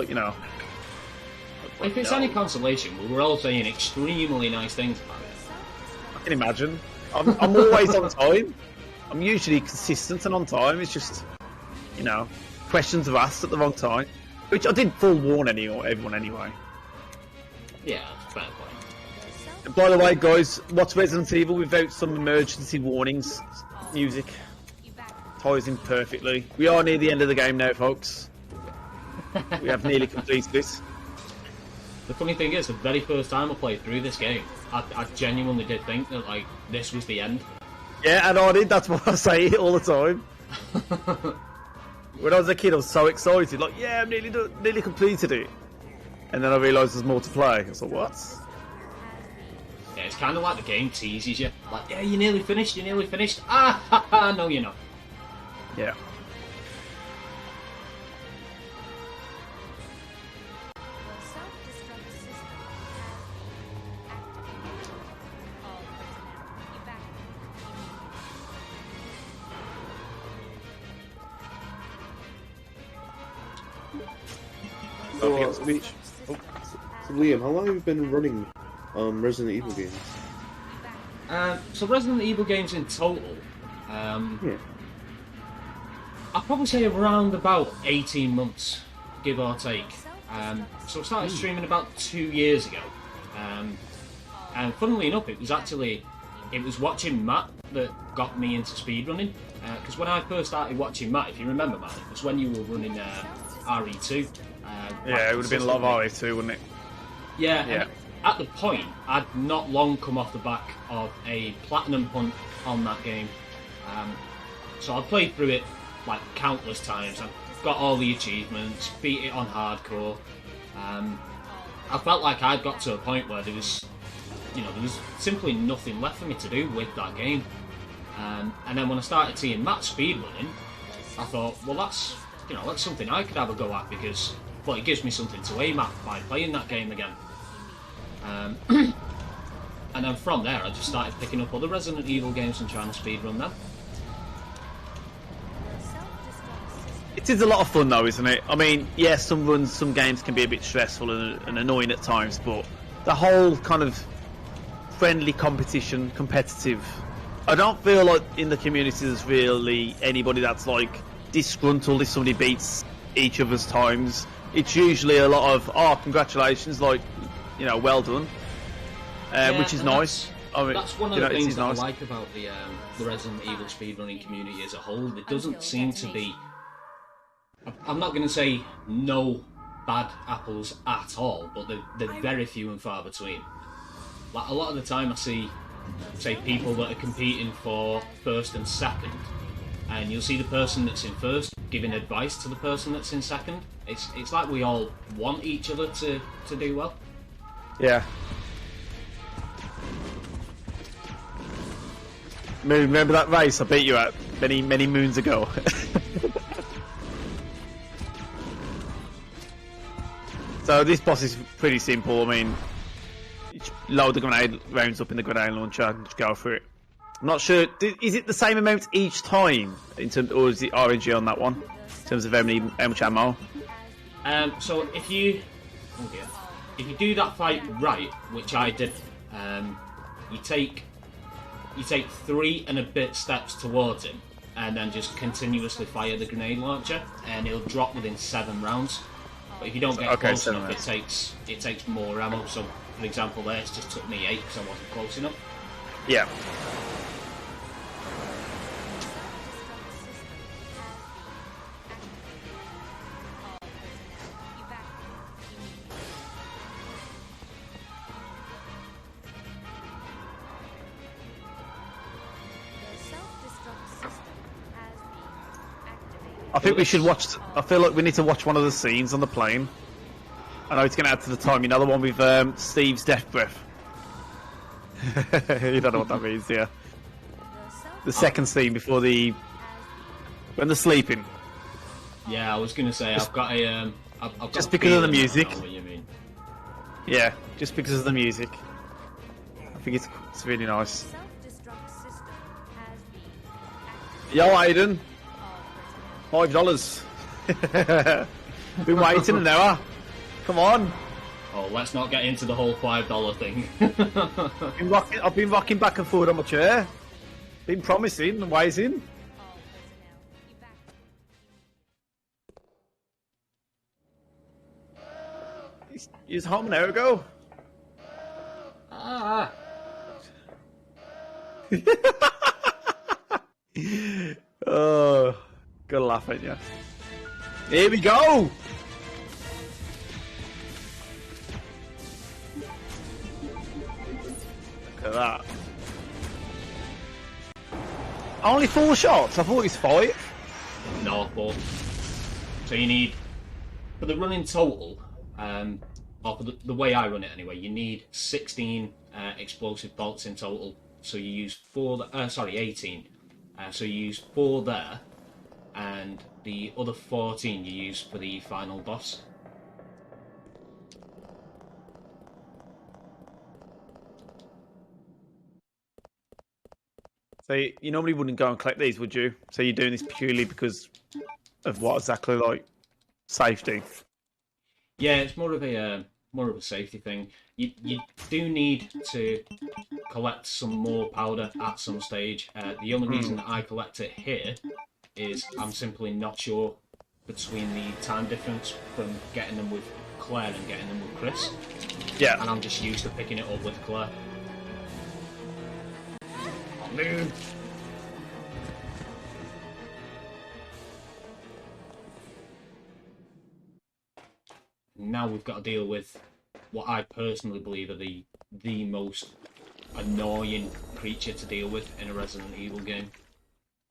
If it's any consolation, we were all saying extremely nice things about it. I can imagine. I'm always on time. I'm usually consistent and on time. It's just, questions are asked at the wrong time. Which I did full warn everyone anyway. Yeah, fair point. And by the way, guys, what's Resident Evil without some emergency warnings music? Ties in perfectly. We are near the end of the game now, folks. We have nearly completed this. The funny thing is, the very first time I played through this game, I genuinely did think that this was the end. Yeah, and I did. That's why I say it all the time. When I was a kid, I was so excited. Yeah, I'm nearly completed it. And then I realised there's more to play. I was like, what? Yeah, it's kind of like the game teases you. Yeah, you're nearly finished. Ah, ha, ha, no, you're not. Yeah. So Liam, how long have you been running Resident Evil games? So Resident Evil games in total, I'd probably say around about 18 months, give or take. So I started streaming about 2 years ago, and funnily enough, it was watching Matt that got me into speedrunning. Because when I first started watching Matt, if you remember, Matt, it was when you were running RE2. Yeah, it would have been a lot of RE2, wouldn't it? Yeah. And at the point, I'd not long come off the back of a platinum hunt on that game. So I played through it countless times. I got all the achievements, beat it on hardcore. I felt like I'd got to a point where there was simply nothing left for me to do with that game. And then when I started seeing Matt speedrunning, I thought, well, that's something I could have a go at because, it gives me something to aim at by playing that game again. And then from there, I just started picking up other Resident Evil games and trying to speedrun them. It is a lot of fun though, isn't it? I mean, yes, some games can be a bit stressful and annoying at times, but the whole kind of friendly competitive. I don't feel like in the community there's really anybody that's disgruntled if somebody beats each other's times. It's usually a lot of congratulations, well done, which is nice. That's one of the things that I like about the Resident Evil speedrunning community as a whole. There doesn't seem to be, I'm not going to say no bad apples at all, but they're very few and far between. A lot of the time I see, say, people that are competing for first and second, and you'll see the person that's in first giving advice to the person that's in second. It's like we all want each other to do well. Yeah. Remember that race I beat you at many moons ago? So this boss is pretty simple. I mean, you just load the grenade rounds up in the grenade launcher and just go for it. I'm not sure. Is it the same amount each time, in terms, or is it RNG on that one in terms of how much ammo? So if you do that fight right, which I did, you take 3 and a bit steps towards him, and then just continuously fire the grenade launcher, and it'll drop within 7 rounds. But if you don't get close enough, it takes more ammo. So, for example, there it just took me 8 because I wasn't close enough. Yeah. I think we should watch. I feel like we need to watch one of the scenes on the plane. I know it's going to add to the time. You know the one with Steve's death breath. You don't know what that means, yeah. The second scene before when they're sleeping. Yeah, I was going to say I've got a. I've got just because of the music. I know what you mean. Yeah, just because of the music. I think it's really nice. Yo, Aiden. $5. Been waiting an hour. Come on. Oh, let's not get into the whole $5 thing. I've been rocking back and forward on my chair. Been promising and waiting. You was home an hour ago. Ah. Oh, gotta laugh at you. Here we go. Look at that. Only 4 shots. I thought it was 5. No, 4. So you need, for the running total, or for the way I run it anyway, you need 16 explosive bolts in total. So you use 18. So you use 4 there, and the other 14 you use for the final boss. So you normally wouldn't go and collect these, would you? So you're doing this purely because of what exactly, like safety? Yeah, it's more of a safety thing. You do need to collect some more powder at some stage. The only reason that I collect it here is I'm simply not sure between the time difference from getting them with Claire and getting them with Chris. Yeah. And I'm just used to picking it up with Claire. Oh, man. Now we've got to deal with what I personally believe are the most annoying creature to deal with in a Resident Evil game.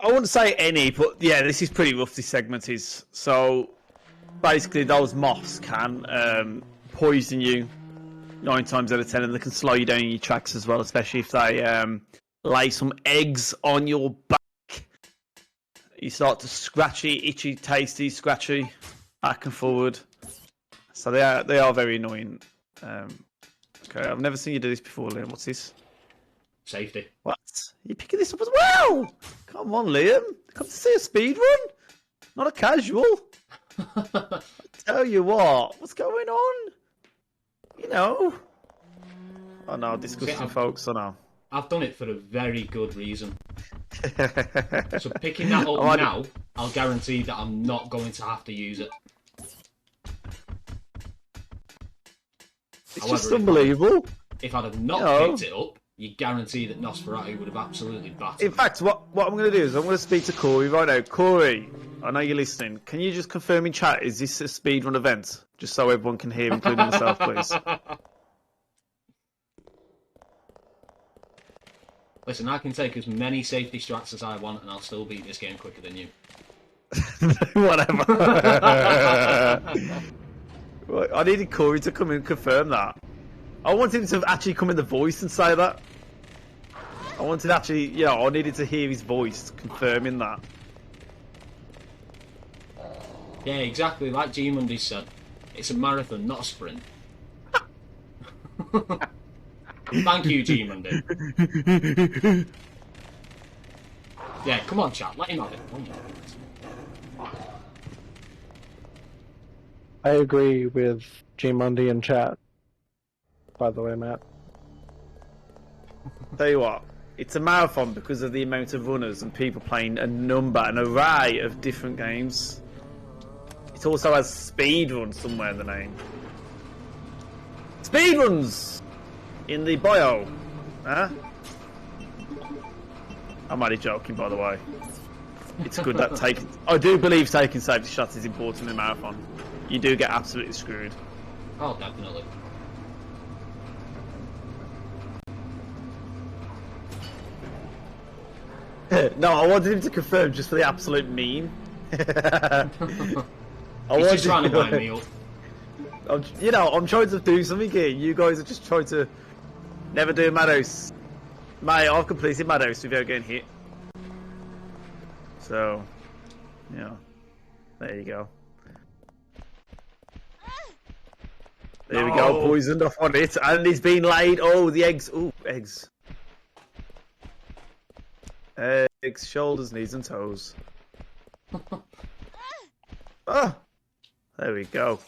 I wouldn't say any, but yeah, this is pretty rough, this segment is. So, basically those moths can poison you 9 times out of 10, and they can slow you down in your tracks as well, especially if they lay some eggs on your back. You start to scratchy, itchy, tasty, scratchy, back and forward. So they are very annoying. Okay, I've never seen you do this before, Liam. What's this? Safety. What? You're picking this up as well? Come on, Liam. Come to see a speed run, not a casual. I tell you what's going on? You know. Oh no, disgusting folks. Oh no. I've done it for a very good reason. So picking that up now, I'll guarantee that I'm not going to have to use it. It's However, just unbelievable. If I'd have not picked it up, you guarantee that Nosferatu would have absolutely battered. In fact, what I'm going to do is I'm going to speak to Corey right now. Corey, I know you're listening. Can you just confirm in chat, is this a speedrun event? Just so everyone can hear, including myself, please. Listen, I can take as many safety strats as I want, and I'll still beat this game quicker than you. Whatever. I needed Corey to come in and confirm that. I wanted him to actually come in the voice and say that. I wanted actually, I needed to hear his voice confirming that. Yeah, exactly. Like G Monday said, It's a marathon, not a sprint. Thank you, G-Monday. Yeah, come on, chat. Let him have it. I agree with G Monday in chat. By the way, Matt. Tell you what, it's a marathon because of the amount of runners and people playing an array of different games. It also has speed runs somewhere in the name. Speed runs in the bio, huh? I'm only joking, by the way. It's good that I do believe taking safety shots is important in a marathon. You do get absolutely screwed. Oh, definitely. No, I wanted him to confirm just for the absolute meme. He's just trying to wind me up. I'm trying to do something here. You guys are just trying to never do Madhouse. Mate, I've completed Madhouse without getting hit. So, there you go. There we go, poisoned off on it, and he's been laid. Oh, the eggs. Ooh, eggs. Eggs, shoulders, knees, and toes. Ah, there we go.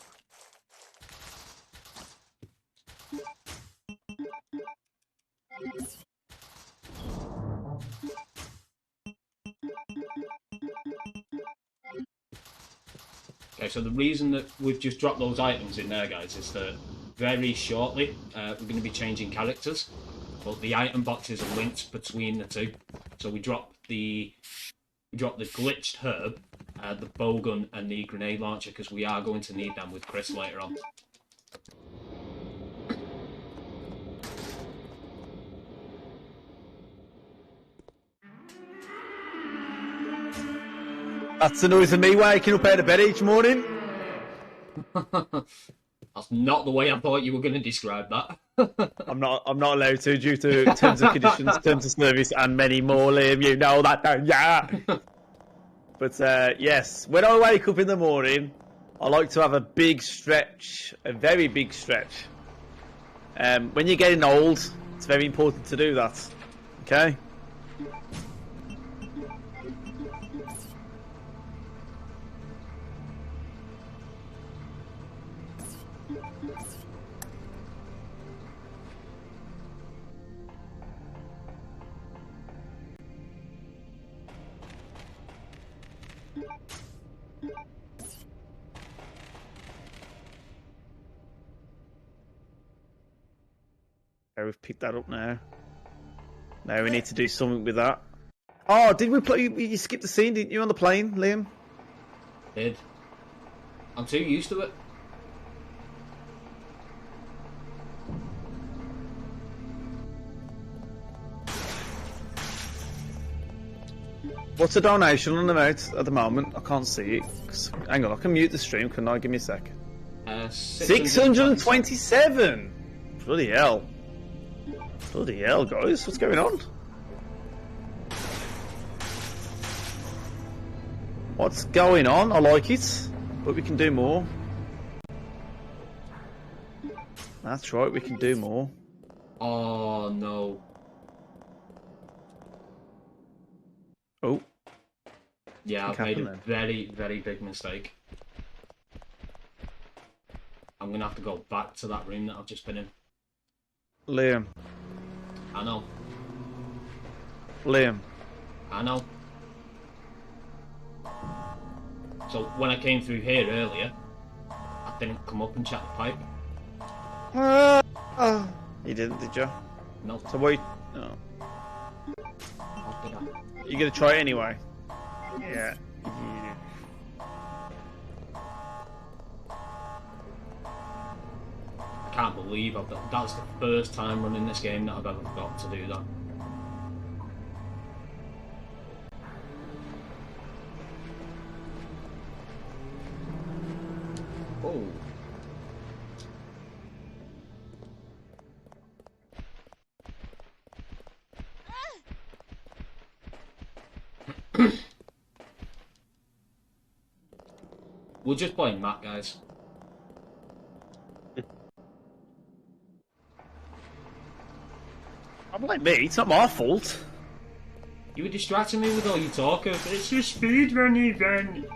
Okay, so the reason that we've just dropped those items in there, guys, is that very shortly we're going to be changing characters, but the item boxes are linked between the two. So we dropped the glitched herb, the bowgun, and the grenade launcher because we are going to need them with Chris later on. That's the noise of me waking up out of bed each morning. That's not the way I thought you were going to describe that. I'm not allowed to due to terms and conditions, terms of service, and many more, Liam. You know that, don't ya? But yes, when I wake up in the morning, I like to have a big stretch, a very big stretch. When you're getting old, it's very important to do that. Okay? We've picked that up now. Now we need to do something with that. Oh, did we play? You skipped the scene, didn't you, on the plane, Liam? Did. I'm too used to it. What's the donation on the amount at the moment? I can't see it. Hang on, I can mute the stream. Can I? Give me a sec. 627. Bloody hell. Bloody hell, guys. What's going on? What's going on? I like it. But we can do more. That's right, we can do more. Oh, no. Oh. Yeah, I've made a very, very big mistake. I'm going to have to go back to that room that I've just been in. Liam. I know. Liam. I know. So when I came through here earlier, I didn't come up and chat the pipe. You didn't, did you? No. So what? No. How did I? You gonna try it anyway? Yeah. I can't believe that's the first time running this game that I've ever got to do that. Oh. We're just playing Matt, guys. Don't blame me. It's not my fault. You were distracting me with all your talk of, it's a speedrun event.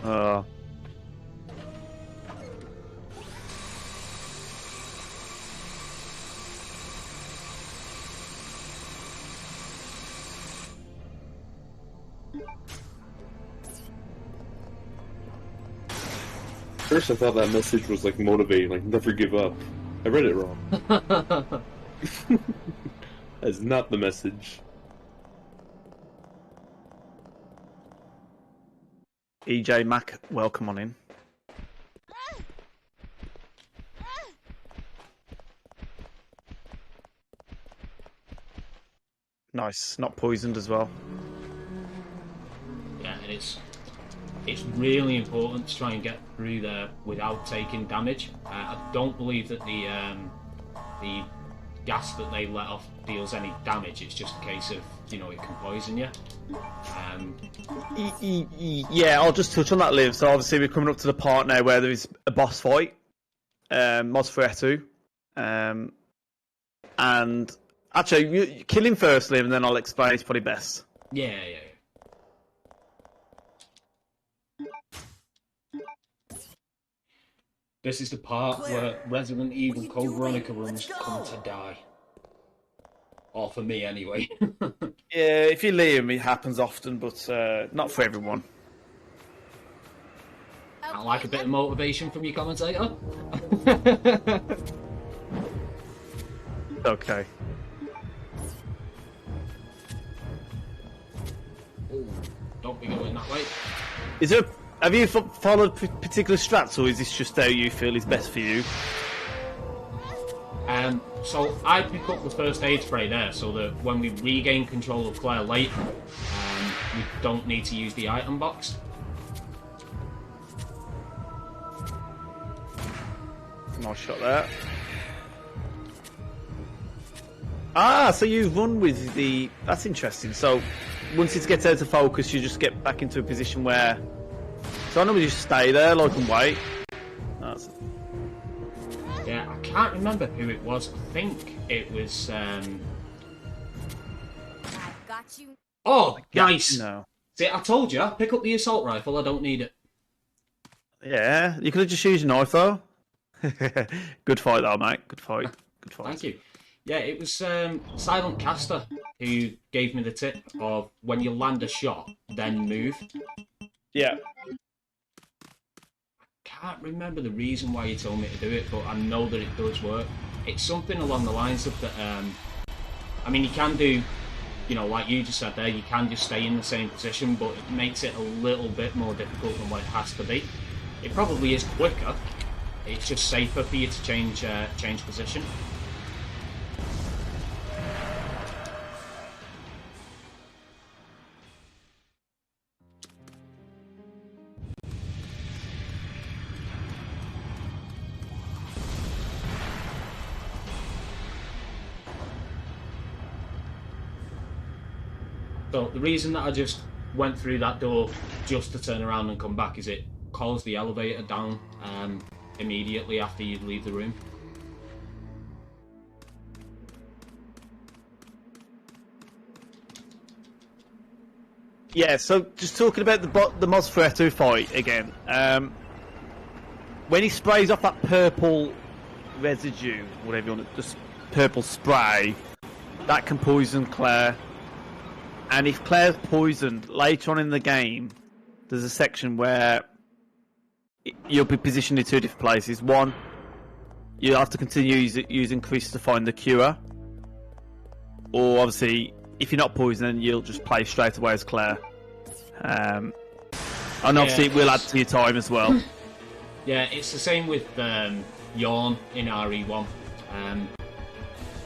Oh. First, I thought that message was like motivating, like never give up. I read it wrong. That's not the message. EJ Mac, welcome on in. Nice, not poisoned as well. Yeah, and it's really important to try and get through there without taking damage. I don't believe that the gas that they let off deals any damage. It's just a case of, you know, it can poison you. Yeah, I'll just touch on that, Liv. So obviously we're coming up to the part now where there is a boss fight, Mosferatu, and actually you kill him first, Liv, and then I'll explain. It's probably best. Yeah. This is the part where Resident Evil Code Veronica runs come to die. Or for me, anyway. Yeah, if you Liam, it happens often, but not for everyone. I like a bit of motivation from your commentator. Okay. Ooh, don't be going that way. Is there? Have you followed particular strats, or is this just how you feel is best for you? So I pick up the first aid spray there, so that when we regain control of Claire later, we don't need to use the item box. Nice shot there. Ah, so you run with the... That's interesting. So once it gets out of focus, you just get back into a position where... So I normally just stay there, like, and wait. That's... Yeah, I can't remember who it was. I think it was... I've got you. Oh, nice! No. See, I told you, pick up the assault rifle, I don't need it. Yeah, you could have just used your knife, though. Good fight, though, mate. Good fight. Good fight. Thank you. Yeah, it was Silent Caster who gave me the tip of when you land a shot, then move. Yeah. Can't remember the reason why you told me to do it, but I know that it does work. It's something along the lines of that. I mean, you can do, you know, like you just said there, you can just stay in the same position, but it makes it a little bit more difficult than what it has to be. It probably is quicker. It's just safer for you to change position. So the reason that I just went through that door just to turn around and come back is it calls the elevator down immediately after you leave the room. Yeah, so just talking about the Mosferatu fight again. When he sprays off that purple residue, whatever you want, just purple spray, that can poison Claire. And if Claire's poisoned, later on in the game, there's a section where you'll be positioned in two different places. One, you'll have to continue using Chris to find the cure. Or, obviously, if you're not poisoned, then you'll just play straight away as Claire. And obviously, it will add to your time as well. Yeah, it's the same with Yawn in RE1.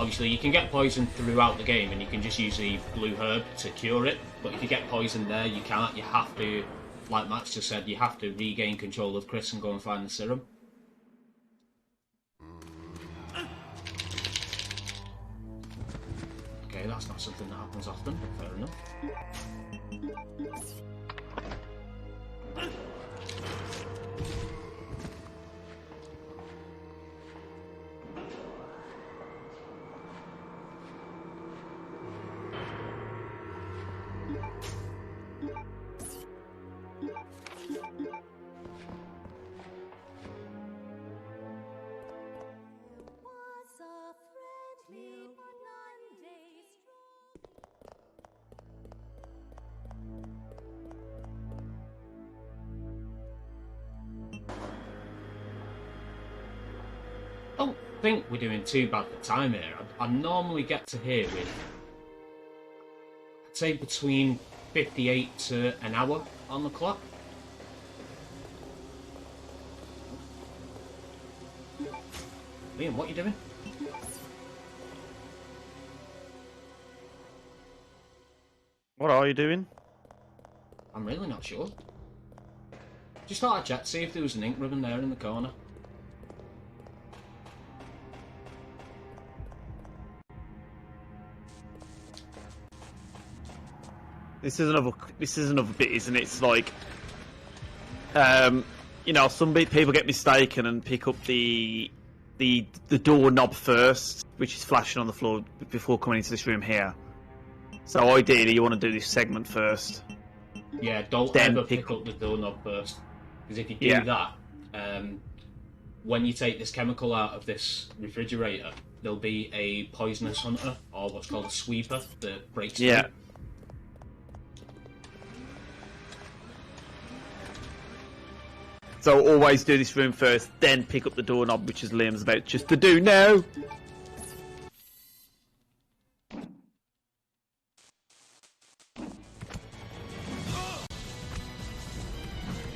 Obviously, you can get poisoned throughout the game, and you can just use the blue herb to cure it. But if you get poisoned there, you can't. You have to, like Max just said, you have to regain control of Chris and go and find the serum. Okay, that's not something that happens often, but fair enough. think we're doing too bad for time here. I normally get to here with, I'd say, between 58 to an hour on the clock. Liam, what are you doing? What are you doing? I'm really not sure. Just thought I'd check, see if there was an ink ribbon there in the corner. This is another bit, isn't it? It's like, you know, some people get mistaken and pick up the doorknob first, which is flashing on the floor before coming into this room here. So ideally, you want to do this segment first. Yeah, don't Then ever pick up the doorknob first, because if you do Yeah. that, when you take this chemical out of this refrigerator, there'll be a poisonous hunter, or what's called a sweeper, that breaks Yeah. through. So always do this room first, then pick up the doorknob, which is Liam's about just to do now.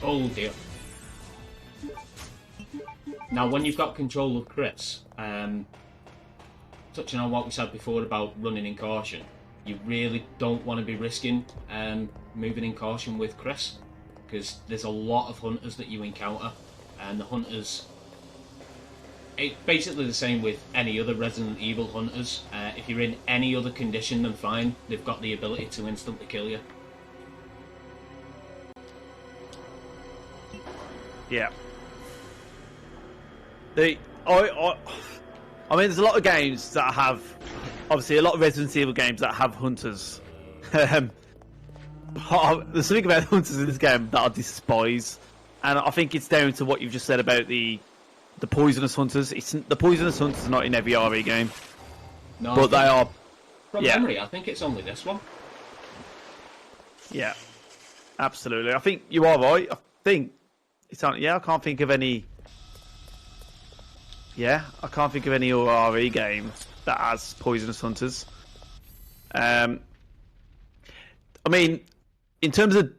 Oh dear. Now, when you've got control of Chris, touching on what we said before about running in caution, you really don't want to be risking moving in caution with Chris, because there's a lot of hunters that you encounter, and the hunters... It's basically the same with any other Resident Evil hunters. If you're in any other condition than fine, they've got the ability to instantly kill you. Yeah. I mean, there's a lot of games that have, obviously, a lot of Resident Evil games that have hunters. There's something about hunters in this game that I despise, and I think it's down to what you've just said about the poisonous hunters. The poisonous hunters are not in every RE game, No, but they are. From Yeah. memory, I think it's only this one. Yeah, absolutely. I think you are right. I think it's on. Yeah, I can't think of any. Yeah, I can't think of any RE game that has poisonous hunters. I mean, in terms of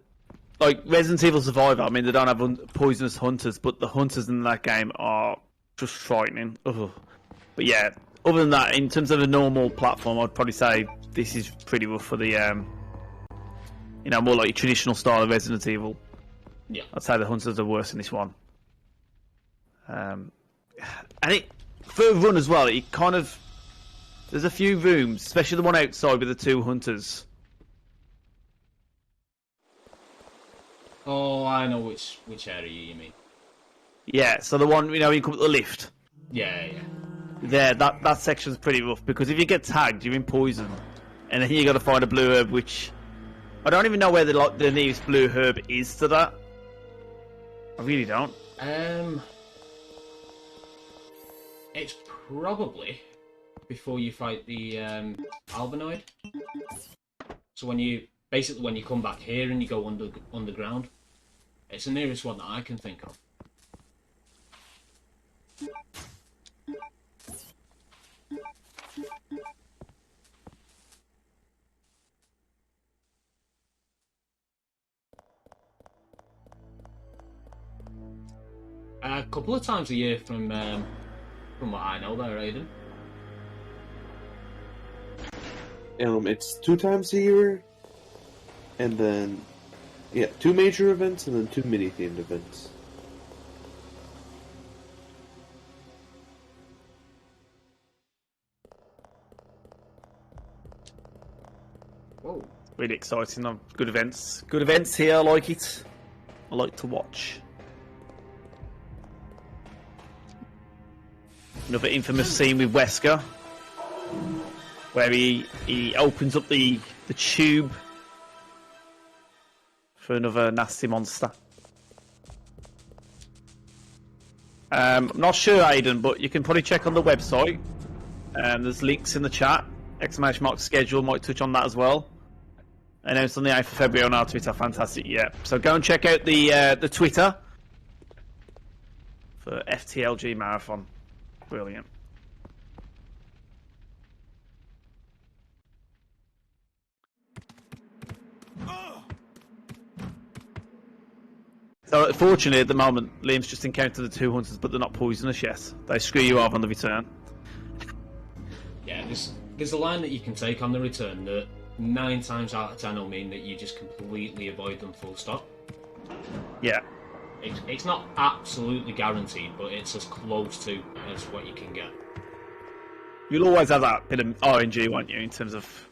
like Resident Evil Survivor, I mean they don't have poisonous hunters, but the hunters in that game are just frightening. Ugh. But yeah, other than that, in terms of a normal platform, I'd probably say this is pretty rough for the you know, more like a traditional style of Resident Evil. Yeah. I'd say the hunters are worse in this one. And it, for a run as well, it kind of... There's a few rooms, especially the one outside with the two hunters. Oh, I know which area you mean. Yeah, so the one, you know, you come up the lift. Yeah. There, that section's pretty rough, because if you get tagged, you're in poison. And then you got to find a blue herb, which... I don't even know where the nearest blue herb is to that. I really don't. It's probably before you fight the albinoid. So when you come back here and you go underground, it's the nearest one that I can think of. A couple of times a year from what I know there, Aiden. It's 2 times a year, and then 2 major events and then 2 mini themed events. Whoa. Really exciting. Good events. Good events here, I like it. I like to watch. Another infamous scene with Wesker, where he opens up the tube for another nasty monster. I'm not sure, Aidan, but you can probably check on the website. There's links in the chat. ! schedule might touch on that as well. Announced on the 8th of February on our Twitter. Fantastic, yeah. So go and check out the Twitter for FTLGMarathon. Brilliant. So fortunately, at the moment, Liam's just encountered the 2 hunters, but they're not poisonous yet. They screw you off on the return. Yeah, there's a line that you can take on the return that 9 times out of 10 will mean that you just completely avoid them full stop. Yeah. It's not absolutely guaranteed, but it's as close to as what you can get. You'll always have that bit of RNG, won't you, in terms of...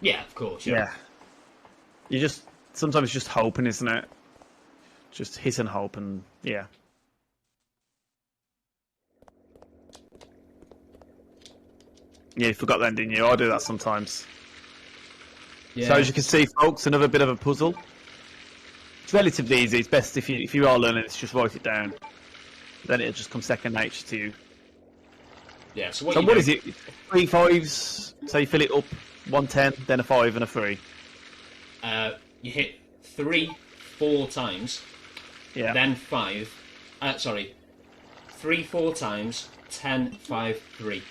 Yeah, of course, Yeah. You just... Sometimes it's just hoping, isn't it? Just hit and hope, and yeah. Yeah, you forgot that, didn't you? I do that sometimes. Yeah. So as you can see, folks, another bit of a puzzle. It's relatively easy. It's best if you are learning, it's just write it down. Then it'll just come second nature to you. Yeah, so What is it? 3 5s. So you fill it up, 1 10, then a 5 and a 3. You hit 3 4 times, Yeah. then 5. 3 4 times, 10 5 3.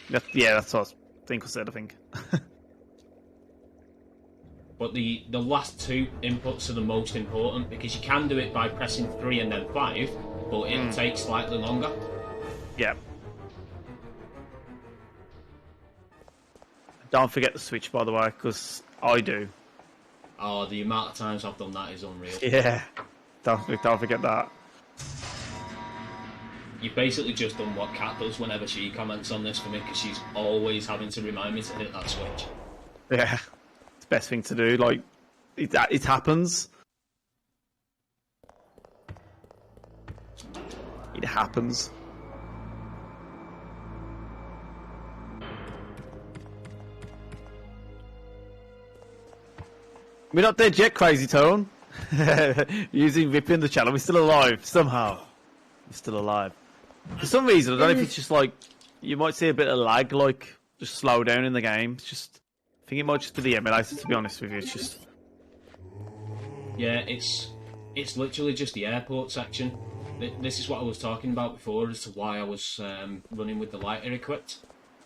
That's what I said. But the last 2 inputs are the most important because you can do it by pressing 3 and then 5, but it'll take slightly longer. Yeah. Don't forget the switch, by the way, because I do. Oh, the amount of times I've done that is unreal. Yeah. Don't forget that. You've basically just done what Kat does whenever she comments on this for me, because she's always having to remind me to hit that switch. Yeah. It's the best thing to do. Like, it happens. It happens. We're not dead yet, Crazy Tone. Using ripping the channel. We're still alive, somehow. We're still alive. For some reason, I don't know if it's just like, you might see a bit of lag, like, just slow down in the game. It's just, I think it might just be the emulator, to be honest with you. It's just... Yeah, it's literally just the airport section. This is what I was talking about before as to why I was running with the lighter equipped.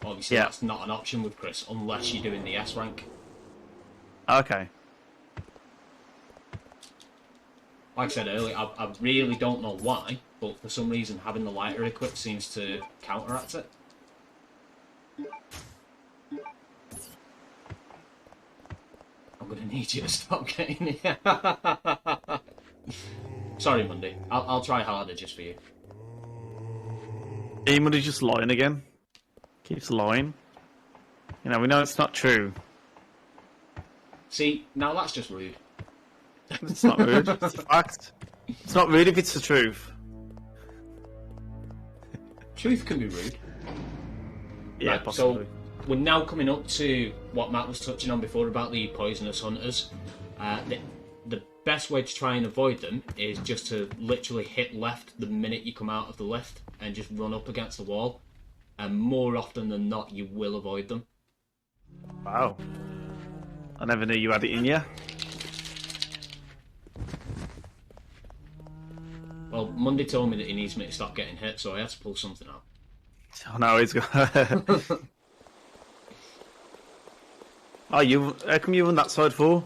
Obviously, Yeah. that's not an option with Chris, unless you're doing the S rank. Okay. Like I said earlier, I really don't know why, but for some reason having the lighter equipped seems to counteract it. I'm gonna need you to stop getting it. Sorry, Monday. I'll try harder just for you. Anybody's just lying again. Keeps lying. You know, we know it's not true. See, now that's just rude. It's not rude. It's a fact. It's not rude if it's the truth. Truth can be rude. Yeah, Right, possibly. so we're now coming up to what Matt was touching on before about the poisonous hunters. The best way to try and avoid them is just to literally hit left the minute you come out of the lift and just run up against the wall. And more often than not, you will avoid them. Wow. I never knew you had it in you. Well, Monday told me that he needs me to stop getting hit, so I had to pull something out. Oh no, he's got... Oh, how come you on that side for?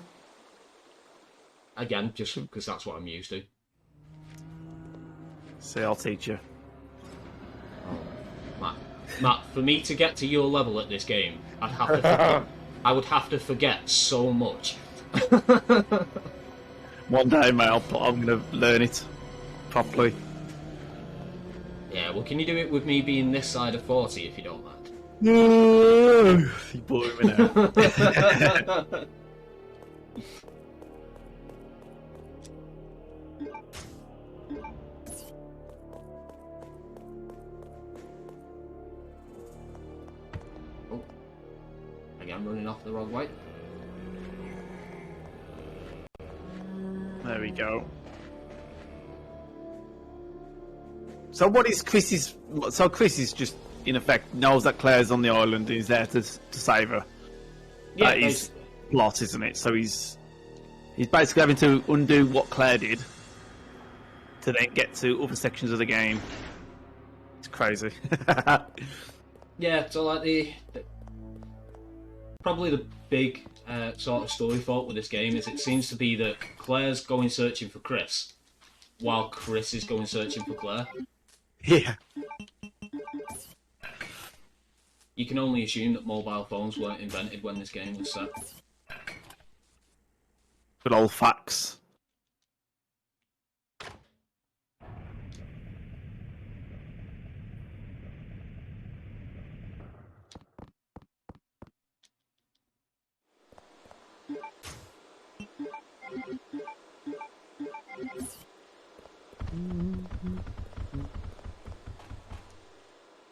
Again, just because that's what I'm used to. See, I'll teach you. Matt, for me to get to your level at this game, I would have to forget so much. One day, mate, I'm going to learn it properly. Yeah, well, can you do it with me being this side of 40 if you don't mind? No, you bored me now. Oh, again, running off the wrong way. There we go. So what is Chris's... So Chris is just, in effect, knows that Claire's on the island and he's there to save her. Yeah, That is plot, isn't it? So he's basically having to undo what Claire did to then get to other sections of the game. It's crazy. Yeah, so like probably the big sort of story fault with this game is it seems to be that Claire's going searching for Chris, while Chris is going searching for Claire. Yeah. You can only assume that mobile phones weren't invented when this game was set. Good old facts.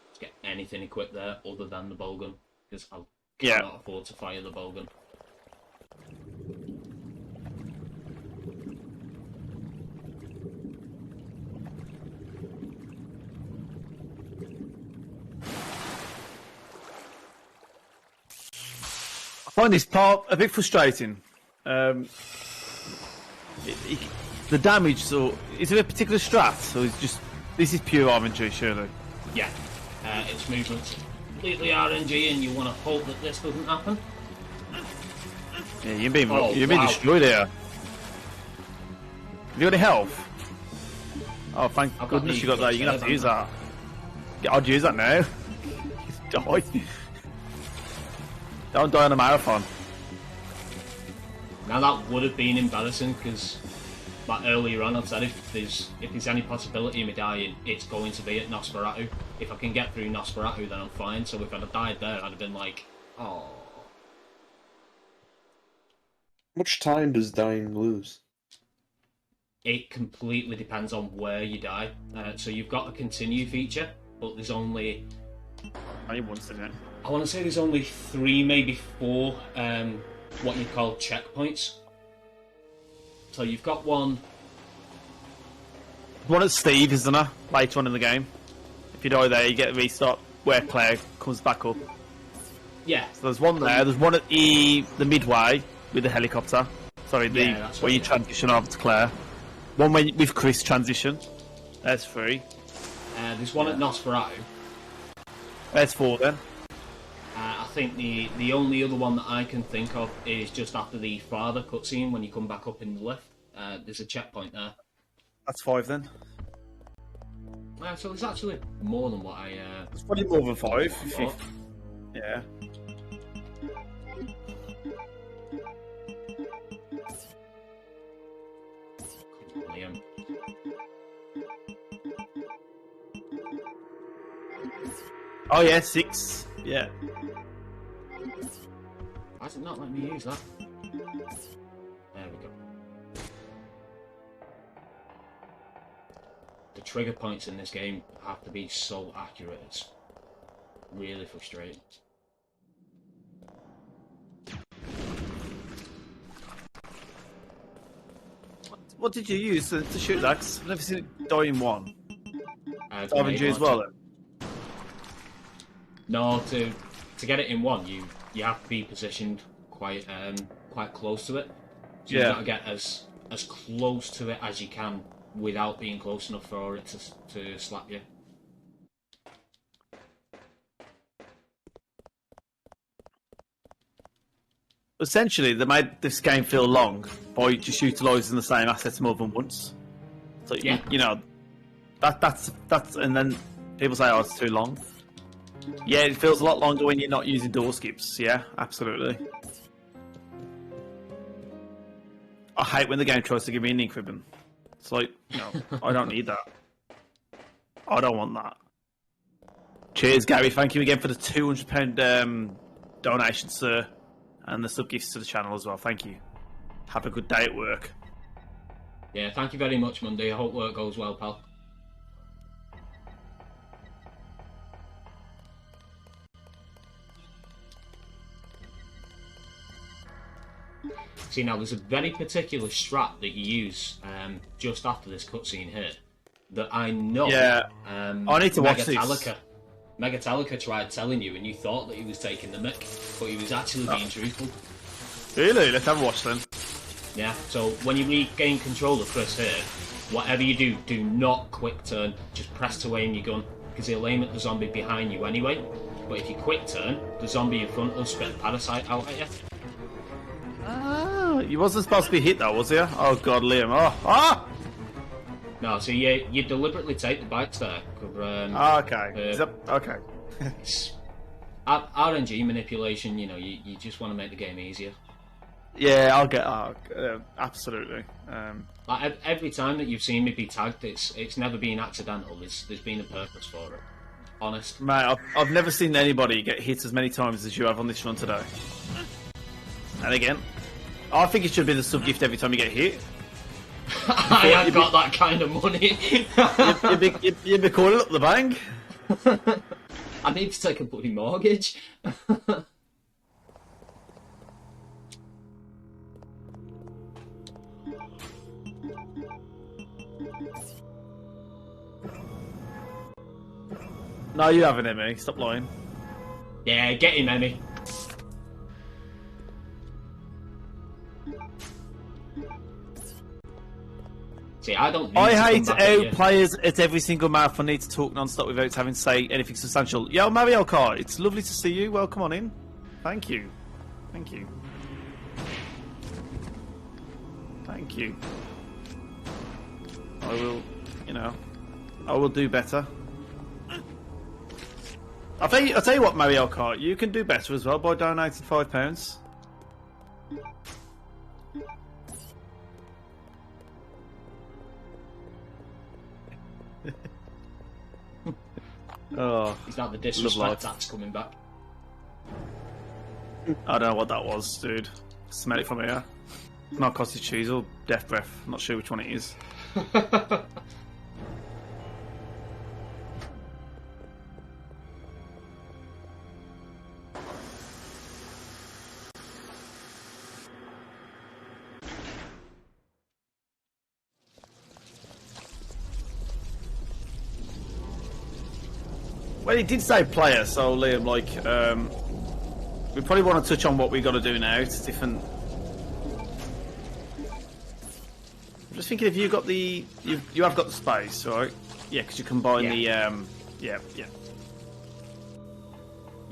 Let's get anything equipped there other than the bowgun, because I Yeah. cannot afford to fire the bowgun. I find this part a bit frustrating. The damage, so is it a particular strat, or is just this is pure RNG, surely? Yeah, its movement's completely RNG, and you want to hope that this doesn't happen. Yeah, you're being Oh, wow. destroyed here. Have you got any health? Oh, thank I've got goodness the you got that. You're gonna have to use haven't that. Yeah, I'd use that now. Die. Don't die on a marathon. Now that would have been embarrassing, because like earlier on I've said if there's any possibility of me dying, it's going to be at Nosferatu. If I can get through Nosferatu, then I'm fine. So if I'd have died there, I'd have been like, oh. How much time does dying lose? It completely depends on where you die. So you've got a continue feature, but there's only, Only once, isn't it? I want to say there's only 3, maybe 4, what you call checkpoints. So you've got one. One at Steve, isn't there? Later on in the game. If you die there, you get a restart where Claire comes back up. Yeah. So there's one there. There's one at the midway with the helicopter. Sorry, Yeah, that's where right, you yeah. transition over to Claire. One where with Chris transition. There's 3. There's one at Nosferatu. There's 4 then. I think the only other one that I can think of is just after the father cutscene when you come back up in the lift. There's a checkpoint there. That's 5 then. So there's actually more than what I. It's probably more than 5. thought. Yeah. Liam. Oh yeah, 6. Yeah. Why is it not letting me use that? There we go. The trigger points in this game have to be so accurate. It's really frustrating. What did you use to shoot that? 'Cause I've never seen it die in one. Grenade RNG as launcher. well then. No, to get it in one, you have to be positioned quite close to it. So Yeah. you've got to get as close to it as you can without being close enough for it to slap you. Essentially, they made this game feel long by just utilising the same assets more than once. So Yeah. you know, that's and then people say, "Oh, it's too long." Yeah, it feels a lot longer when you're not using door skips. Yeah, absolutely. I hate when the game tries to give me an ink ribbon. It's like, no, I don't need that. I don't want that. Cheers, Gary. Thank you again for the £200 donation, sir, and the sub gifts to the channel as well. Thank you. Have a good day at work. Yeah, thank you very much, Monday. I hope work goes well, pal. See, now there's a very particular strat that you use just after this cutscene here that I know. Yeah, I need to watch this. Megatallica tried telling you, and you thought that he was taking the mick, but he was actually being truthful. Really? Let's have a watch then. Yeah. So when you regain control of Chris here, whatever you do, do not quick turn. Just press to aim your gun, because he'll aim at the zombie behind you anyway. But if you quick turn, the zombie in front will spit a parasite out at you. Ah, he wasn't supposed to be hit though, was he? Oh god, Liam. Oh, ah! No, so you deliberately take the bikes there. Okay. Okay. It's RNG manipulation. You know, you just want to make the game easier. Yeah, I'll get absolutely. Like every time that you've seen me be tagged, it's never been accidental. There's been a purpose for it. Honest. Mate, I've never seen anybody get hit as many times as you have on this run today. And again, I think it should be the sub gift every time you get hit. I ain't got that kind of money. You'd be calling up the bank. I need to take a bloody mortgage. No, you haven't, Emmy. Stop lying. Yeah, get him, Emmy. See, I don't. I hate how players at every single marathon need to talk non-stop without having to say anything substantial. Yo, Mario Kart, it's lovely to see you. Welcome on in. Thank you. Thank you. Thank you. I will, I will do better. I'll tell you what, Mario Kart, you can do better as well by donating £5. Oh, is that the disrespect that's coming back? I don't know what that was, dude. Smell it from here. Not cottage cheese or death breath. I'm not sure which one it is. Well, he did say player, so Liam, we probably want to touch on what we got to do now. It's different. I'm just thinking, if you got you have got the space, right? Yeah, because you combine yeah,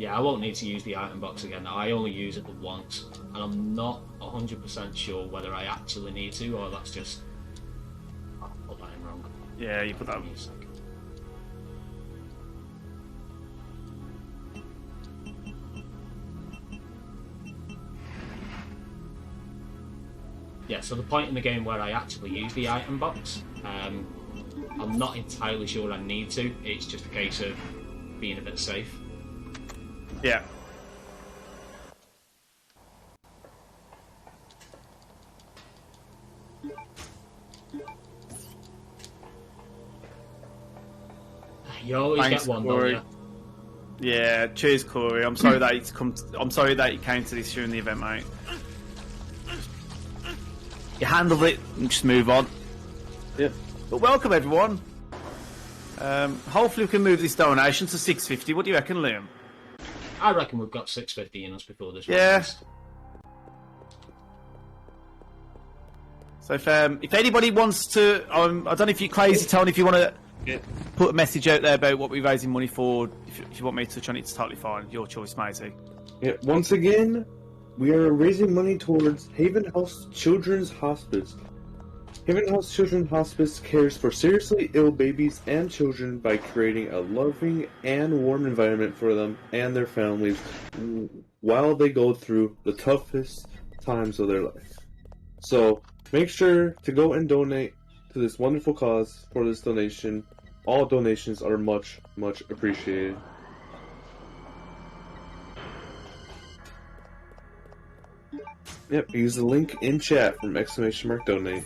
I won't need to use the item box again. I only use it once, and I'm not 100% sure whether I actually need to, or that's just I put that in wrong. Yeah, you put that. Yeah, so the point in the game where I actually use the item box, I'm not entirely sure I need to. It's just a case of being a bit safe. Yeah. You always Thanks, get one, Corey. don't you? Yeah, cheers, Corey. I'm sorry that I'm sorry that you came to this during the event, mate. You handled it and just move on. Yeah. But welcome, everyone. Hopefully we can move this donation to $6.50. What do you reckon, Liam? I reckon we've got 650 in us before this. Yeah. Release. So if anybody wants to, I don't know if you're crazy, Tony, if you want to put a message out there about what we're raising money for, if you want me to touch on it, it's totally fine. Your choice, matey. Yeah. Once again, we are raising money towards Haven House Children's Hospice. Haven House Children's Hospice cares for seriously ill babies and children by creating a loving and warm environment for them and their families while they go through the toughest times of their life. So make sure to go and donate to this wonderful cause. For this donation, all donations are much, much appreciated. Yep, use the link in chat from !donate.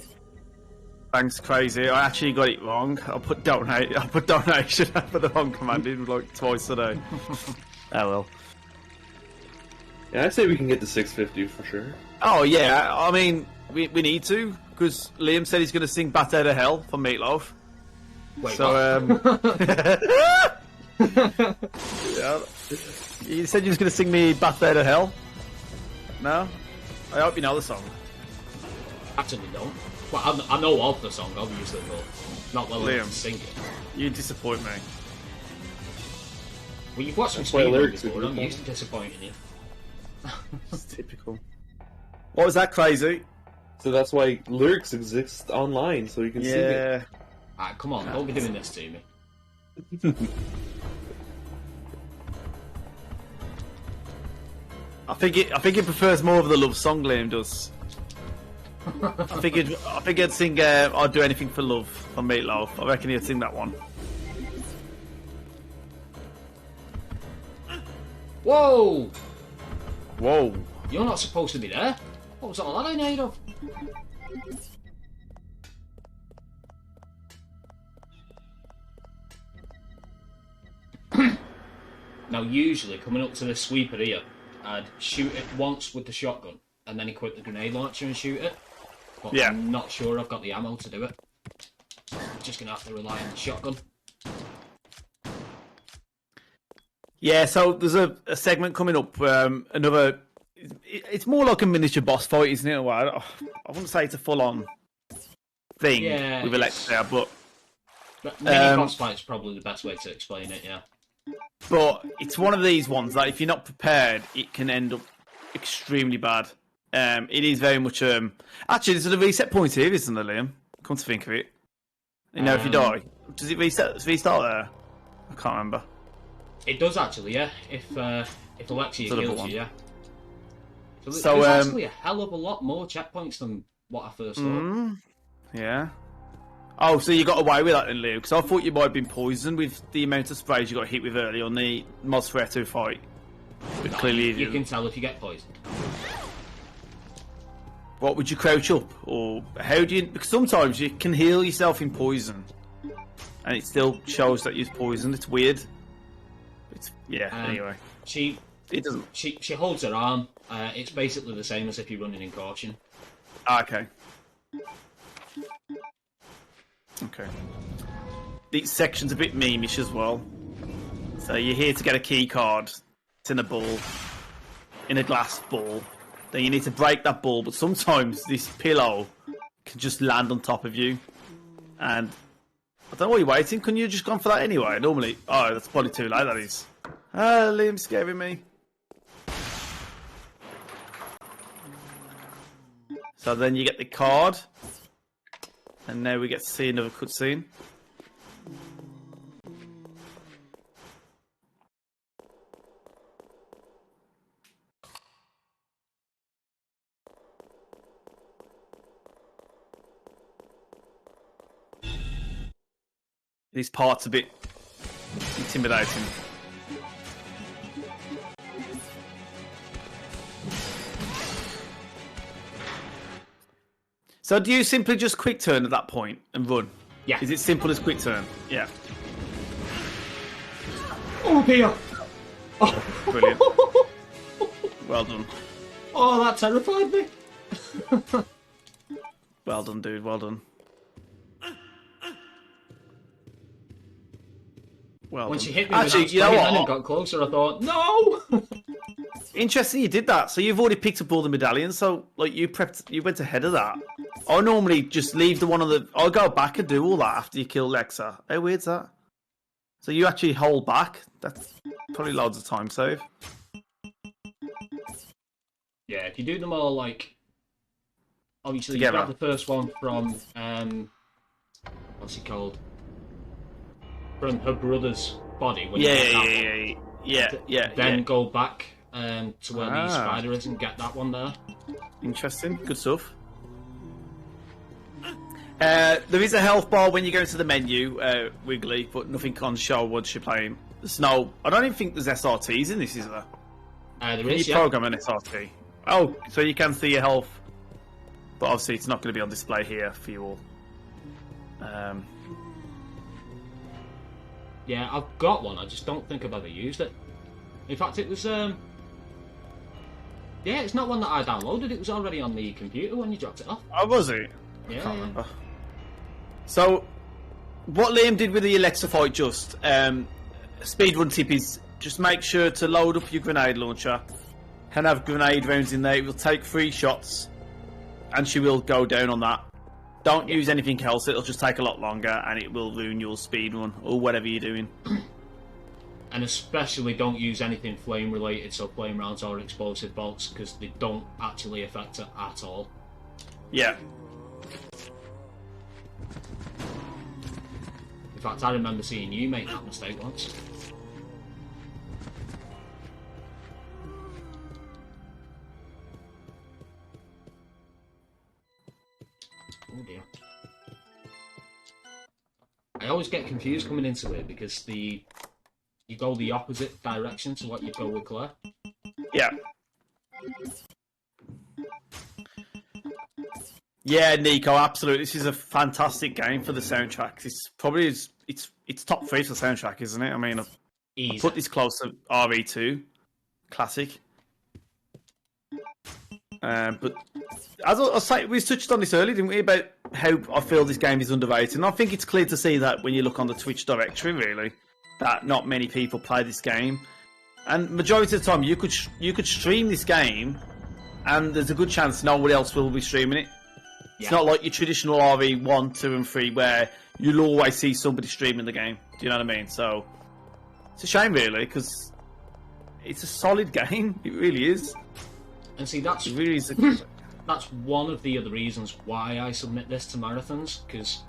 Thanks, crazy. I actually got it wrong. I put donation. I put the wrong command in like twice today. Oh well. Yeah, I say we can get to 650 for sure. Oh yeah, I mean we need to, because Liam said he's going to sing "Bat Out of Hell" for Meatloaf. Wait, so yeah, you said you was going to sing me "Bat Out of Hell." No, I hope you know the song. Actually, don't. Well, I know of the song, obviously, but not well enough Liam, to sing it. You disappoint me. Well, you've watched some That's why speedrun lyrics before. are I'm good, used to disappointing you. It's typical. What was that, crazy? So that's why lyrics exist online, so you can see it. Alright, come on, don't be doing this to me. I think it prefers more of the love song Liam does. I think he'd sing "I'd Do Anything for Love" on Meatloaf. I reckon he'd sing that one. Whoa! Whoa! You're not supposed to be there. What was all that I made of? Now, usually, coming up to this sweeper here, I'd shoot it once with the shotgun, and then equip the grenade launcher and shoot it. But Yeah. I'm not sure I've got the ammo to do it. I'm just going to have to rely on the shotgun. Yeah, so there's a segment coming up. Another. It's more like a miniature boss fight, isn't it? Well, I wouldn't say it's a full-on thing Yeah, with Alexa, but mini boss fight is probably the best way to explain it, yeah. it's one of these ones that if you're not prepared, it can end up extremely bad. It is very much actually there's a reset point here, isn't there, Liam? Come to think of it, you know, if you die, does it restart there? I can't remember. It does actually, yeah. If Alexia It's a kills one. you, yeah. So, there's actually a hell of a lot more checkpoints than what I first thought. Yeah. Oh, so you got away with that then, Lou? Because I thought you might have been poisoned with the amount of sprays you got hit with early on the Mod 2 fight. But clearly You can tell if you get poisoned. What, would you crouch up? Or how do you... Because sometimes you can heal yourself in poison. And it still shows that you're poisoned. It's weird. Yeah, anyway. It doesn't... She holds her arm. It's basically the same as if you're running in caution. Okay. Okay. Each section's a bit memeish as well. So you're here to get a key card. It's in a ball. In a glass ball. Then you need to break that ball, but sometimes this pillow can just land on top of you. And I don't know why you're waiting. Couldn't you have just gone for that anyway? Normally... Oh, that's probably too late, that is. Ah, Liam's scaring me. So then you get the card. And now we get to see another cutscene. These parts a bit intimidating. So do you simply just quick turn at that point and run? Yeah. Is it simple as quick turn? Yeah. Oh dear! Brilliant. Well done. Oh, that terrified me. Well done, dude. Well done. Well When done. she hit me Actually, with that you know spray what? gun and got closer, I thought, no! Interesting you did that. So you've already picked up all the medallions, so like you went ahead of that. I normally just leave the one on the... I'll go back and do all that after you kill Lexa. How weird's that? So you actually hold back? That's probably loads of time save. Yeah, if you do them all, like... Obviously, Together. you grab the first one from... what's he called? From her brother's body. When you get that one. Then go back to where the spider is and get that one there. Interesting. Good stuff. There is a health bar when you go into the menu, Wiggly, but nothing on show once you're playing. There's no... I don't even think there's SRTs in this, is there? There Can is, you yeah. program an SRT? Oh, so you can see your health. But obviously it's not going to be on display here for you all. Yeah, I've got one. I just don't think I've ever used it. In fact, it was... Yeah, it's not one that I downloaded. It was already on the computer when you dropped it off. Oh, was it? I Yeah, can't yeah. remember. So, what Liam did with the Alexa fight just, speedrun tip is just make sure to load up your grenade launcher and have grenade rounds in there. It will take 3 shots and she will go down on that. Don't use anything else, it'll just take a lot longer and it will ruin your speedrun or whatever you're doing. And especially don't use anything flame related, so flame rounds or explosive bolts, because they don't actually affect it at all. Yeah. fact, I remember seeing you make that mistake once. Oh dear. I always get confused coming into it because you go the opposite direction to what you go with Claire. Yeah. Yeah, Nico, absolutely. This is a fantastic game for the soundtrack. It's probably it's top 3 for soundtrack, isn't it? I mean, I put this close to RE2 classic. But as I say, we touched on this earlier, didn't we, about how I feel this game is underrated. And I think it's clear to see that when you look on the Twitch directory, really, that not many people play this game. And majority of the time, you could stream this game, and there's a good chance no one else will be streaming it. It's not like your traditional RE1, 2, and 3, where you'll always see somebody streaming the game. Do you know what I mean? So it's a shame, really, because it's a solid game. It really is. And see, that's It really is. that's one of the other reasons why I submit this to marathons. Because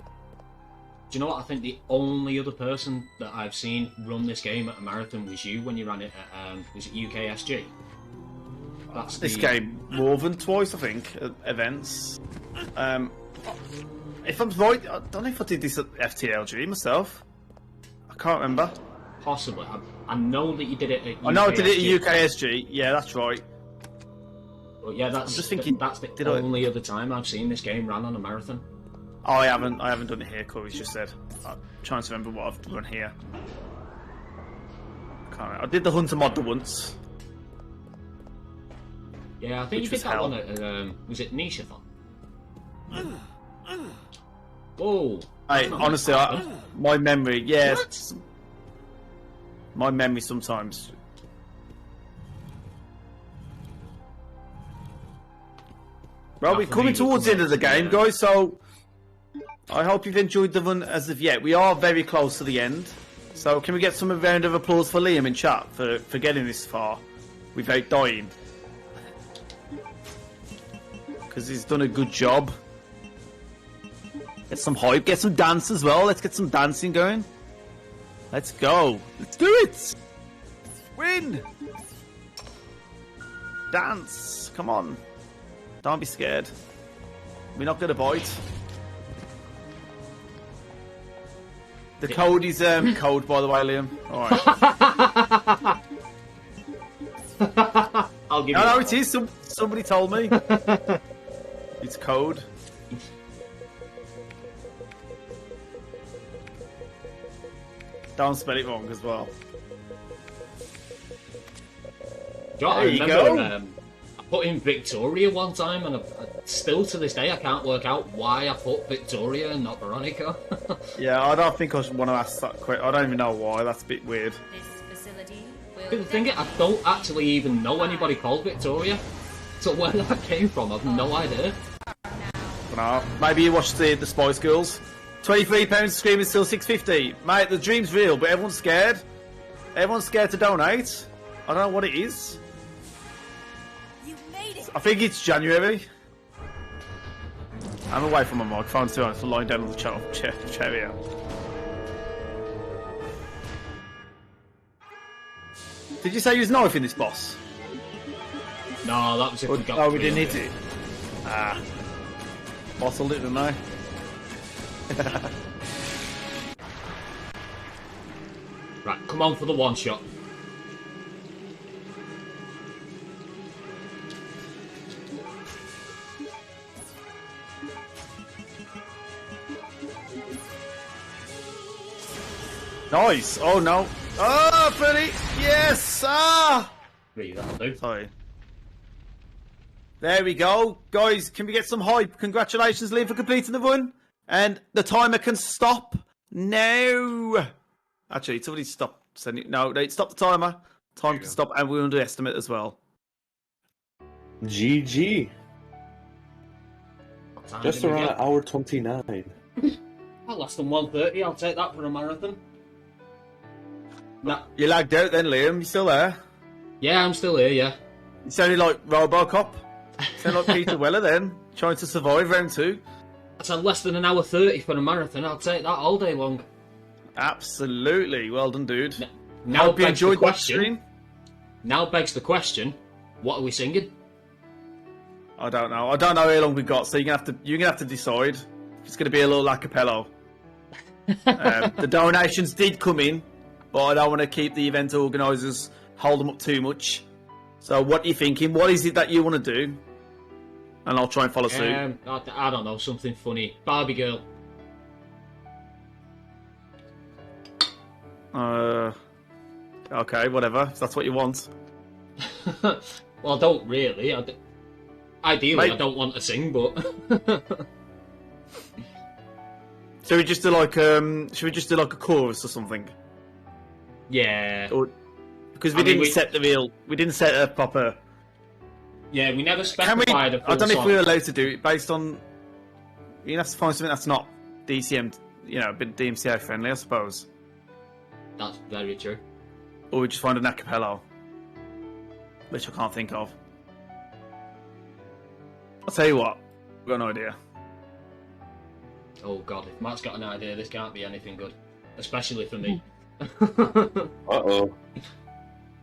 do you know what? I think the only other person that I've seen run this game at a marathon was you when you ran it at was it UKSG? That's This game more than twice, I think, at events. If I'm right, I don't know if I did this at FTLG myself. I can't remember. Possibly. I know that you did it at UKSG. I know I did it at UKSG. Yeah, that's right. But yeah, that's I'm just thinking, that's the did I- only other time I've seen this game ran on a marathon. Oh, I haven't done it here. Corey's just said. I'm trying to remember what I've done here. I can't remember. I did the Hunter mod once. Yeah, I think Which you was did that hell. one at was it Nishathon? Whoa! Honestly, my memory, yes, my memory sometimes. Well, we're coming towards the end of the game, guys, so I hope you've enjoyed the run as of yet. We are very close to the end, so can we get some round of applause for Liam in chat for getting this far without dying? Because he's done a good job. Get some hype, get some dance as well. Let's get some dancing going. Let's go. Let's do it. Win. Dance. Come on. Don't be scared. We're not going to bite. The code is code, by the way, Liam. All right. I'll give you No, that. it is. Somebody told me. It's code. Don't spell it wrong as well. Do you know what, I There you remember, go. I put in Victoria one time, and still to this day I can't work out why I put Victoria and not Veronica. Yeah, I don't think I should want to ask that question. I don't even know why. That's a bit weird. This facility will. But the thing is, I don't actually even know anybody called Victoria. So where that came from, I've no idea. No, maybe you watched the Spice Girls. £23 screaming still $6.50. Mate, the dream's real, but everyone's scared. Everyone's scared to donate. I don't know what it is. You made it. I think it's January. I'm away from my microphone too. I'm lying down on the chair here. Did you say you was knifing this boss? No, that was if we got Oh, we three didn't of hit it. Ah. Bottled it, didn't I? Right, come on for the one shot. Nice. Oh no. Oh, Freddy. Yes. Ah. Three, that'll do. Sorry. There we go. Guys, can we get some hype? Congratulations, Liam, for completing the run. And the timer can stop now. Actually, somebody stop sending. No, stop the timer. Time can stop, and we underestimate as well. GG. What time Just did we around get? hour 29. Oh, less than 1:30. I'll take that for a marathon. Nah. You lagged out then, Liam. You still there? Yeah, I'm still here. Yeah. You sounded like Robocop. Sound like Peter Weller then, trying to survive round 2. That's a less than an hour 30 for a marathon. I'll take that all day long. Absolutely. Well done, dude. Now Hope you begs the enjoyed that question. stream. Now begs the question: what are we singing? I don't know. I don't know how long we got, so you're gonna have to decide. It's gonna be a little acapella. The donations did come in, but I don't want to keep the event organisers hold them up too much. So, what are you thinking? What is it that you want to do? And I'll try and follow suit. I don't know, something funny. Barbie girl. Okay, whatever. If that's what you want. Well, I don't really. Ideally, Mate. I don't want to sing, but Should we just do like a chorus or something? yeah, Or because I mean, we didn't set a proper. yeah, we never Can we? specified a full I don't know song. if we're allowed to do it based on. You have to find something that's not DCM, a bit DMCA friendly, I suppose. That's very true. Or we just find an acapella, which I can't think of. I'll tell you what, I've got an idea. Oh god, if Matt's got an idea, this can't be anything good, especially for me. Uh-oh.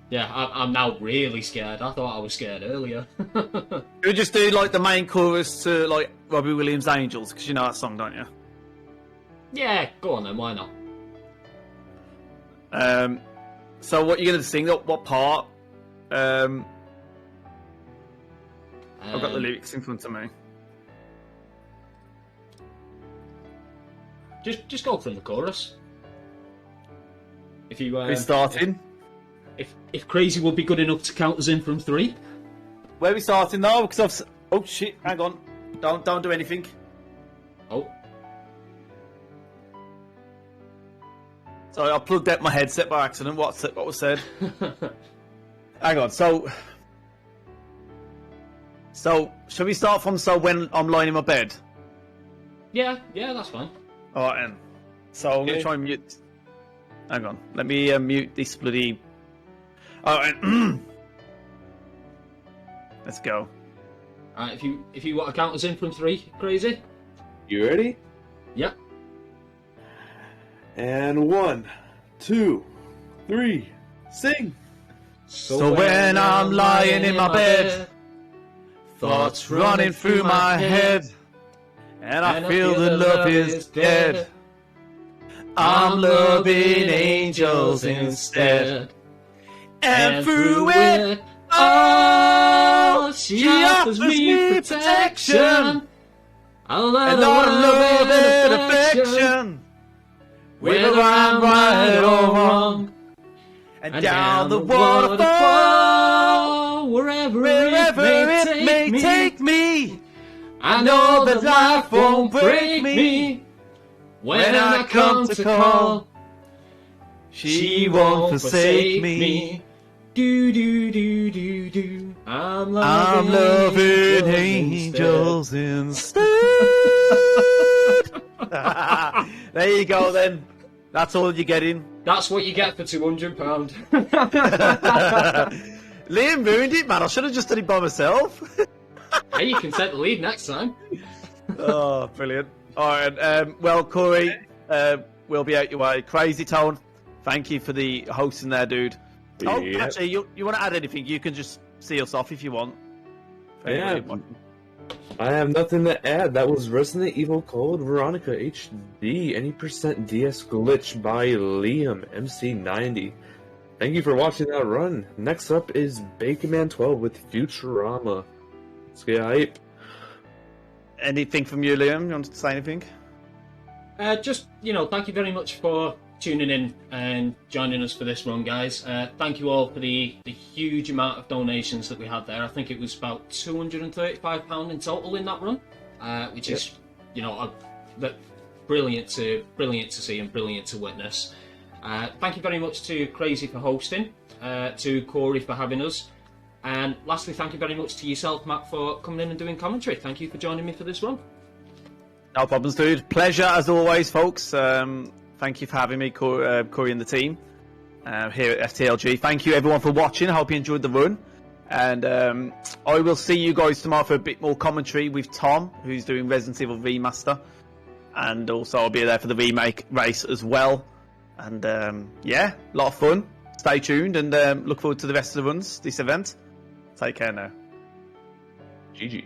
Yeah, I'm now really scared. I thought I was scared earlier. We just do like the main chorus to like Robbie Williams' Angels, because you know that song, don't you? Yeah, go on then, why not? So what you're gonna sing? What part? I've got the lyrics in front of me. Just go from the chorus. If you We're starting. If Crazy would be good enough to count us in from 3. Where are we starting now? Because oh shit! Hang on. Don't do anything. Oh, Sorry, I plugged out my headset by accident. What was said? Hang on. So shall we start from when I'm lying in my bed? yeah, that's fine. All right, then. So I'm gonna try and mute. Hang on. Let me mute this bloody. All right. Let's go. Alright, if you want to count us in from 3, Crazy. You ready? Yep. And 1, 2, 3, sing. So when I'm lying in my bed, thoughts running through my head, and I feel the love is dead. I'm loving angels instead. And through it all, she offers me protection, a lot of love and affection. Whether I'm right or wrong, and down the waterfall, wherever it may take me, I know that life won't break me. When I come to call, she won't forsake me. Do do do do do. I'm loving angels instead. There you go then. That's all you're getting. That's what you get for £200. Liam ruined it, man. I should have just done it by myself. Hey, you can take the lead next time. Oh, brilliant. All right, well, Corey, we'll be out your way. Crazy Tone, thank you for the hosting there, dude. Oh, Yep. actually, you want to add anything? You can just see us off if you want. Yeah. I have nothing to add. That was Resident Evil Code Veronica HD, any % DS glitch by LiamMC90. Thank you for watching that run. Next up is Bakerman 12 with Futurama. Let's get hype. Anything from you, Liam? You want to say anything? Just, thank you very much for tuning in and joining us for this run, guys. Thank you all for the huge amount of donations that we had there. I think it was about £235 in total in that run, which is, brilliant to see and brilliant to witness. Thank you very much to Crazy for hosting, to Corey for having us, and lastly, thank you very much to yourself, Matt, for coming in and doing commentary. Thank you for joining me for this run. No problems, dude. Pleasure as always, folks. Thank you for having me, Corey and the team here at FTLG. Thank you, everyone, for watching. I hope you enjoyed the run. And I will see you guys tomorrow for a bit more commentary with Tom, who's doing Resident Evil Remaster. And also I'll be there for the remake race as well. And yeah, a lot of fun. Stay tuned and look forward to the rest of the runs this event. Take care now. GG.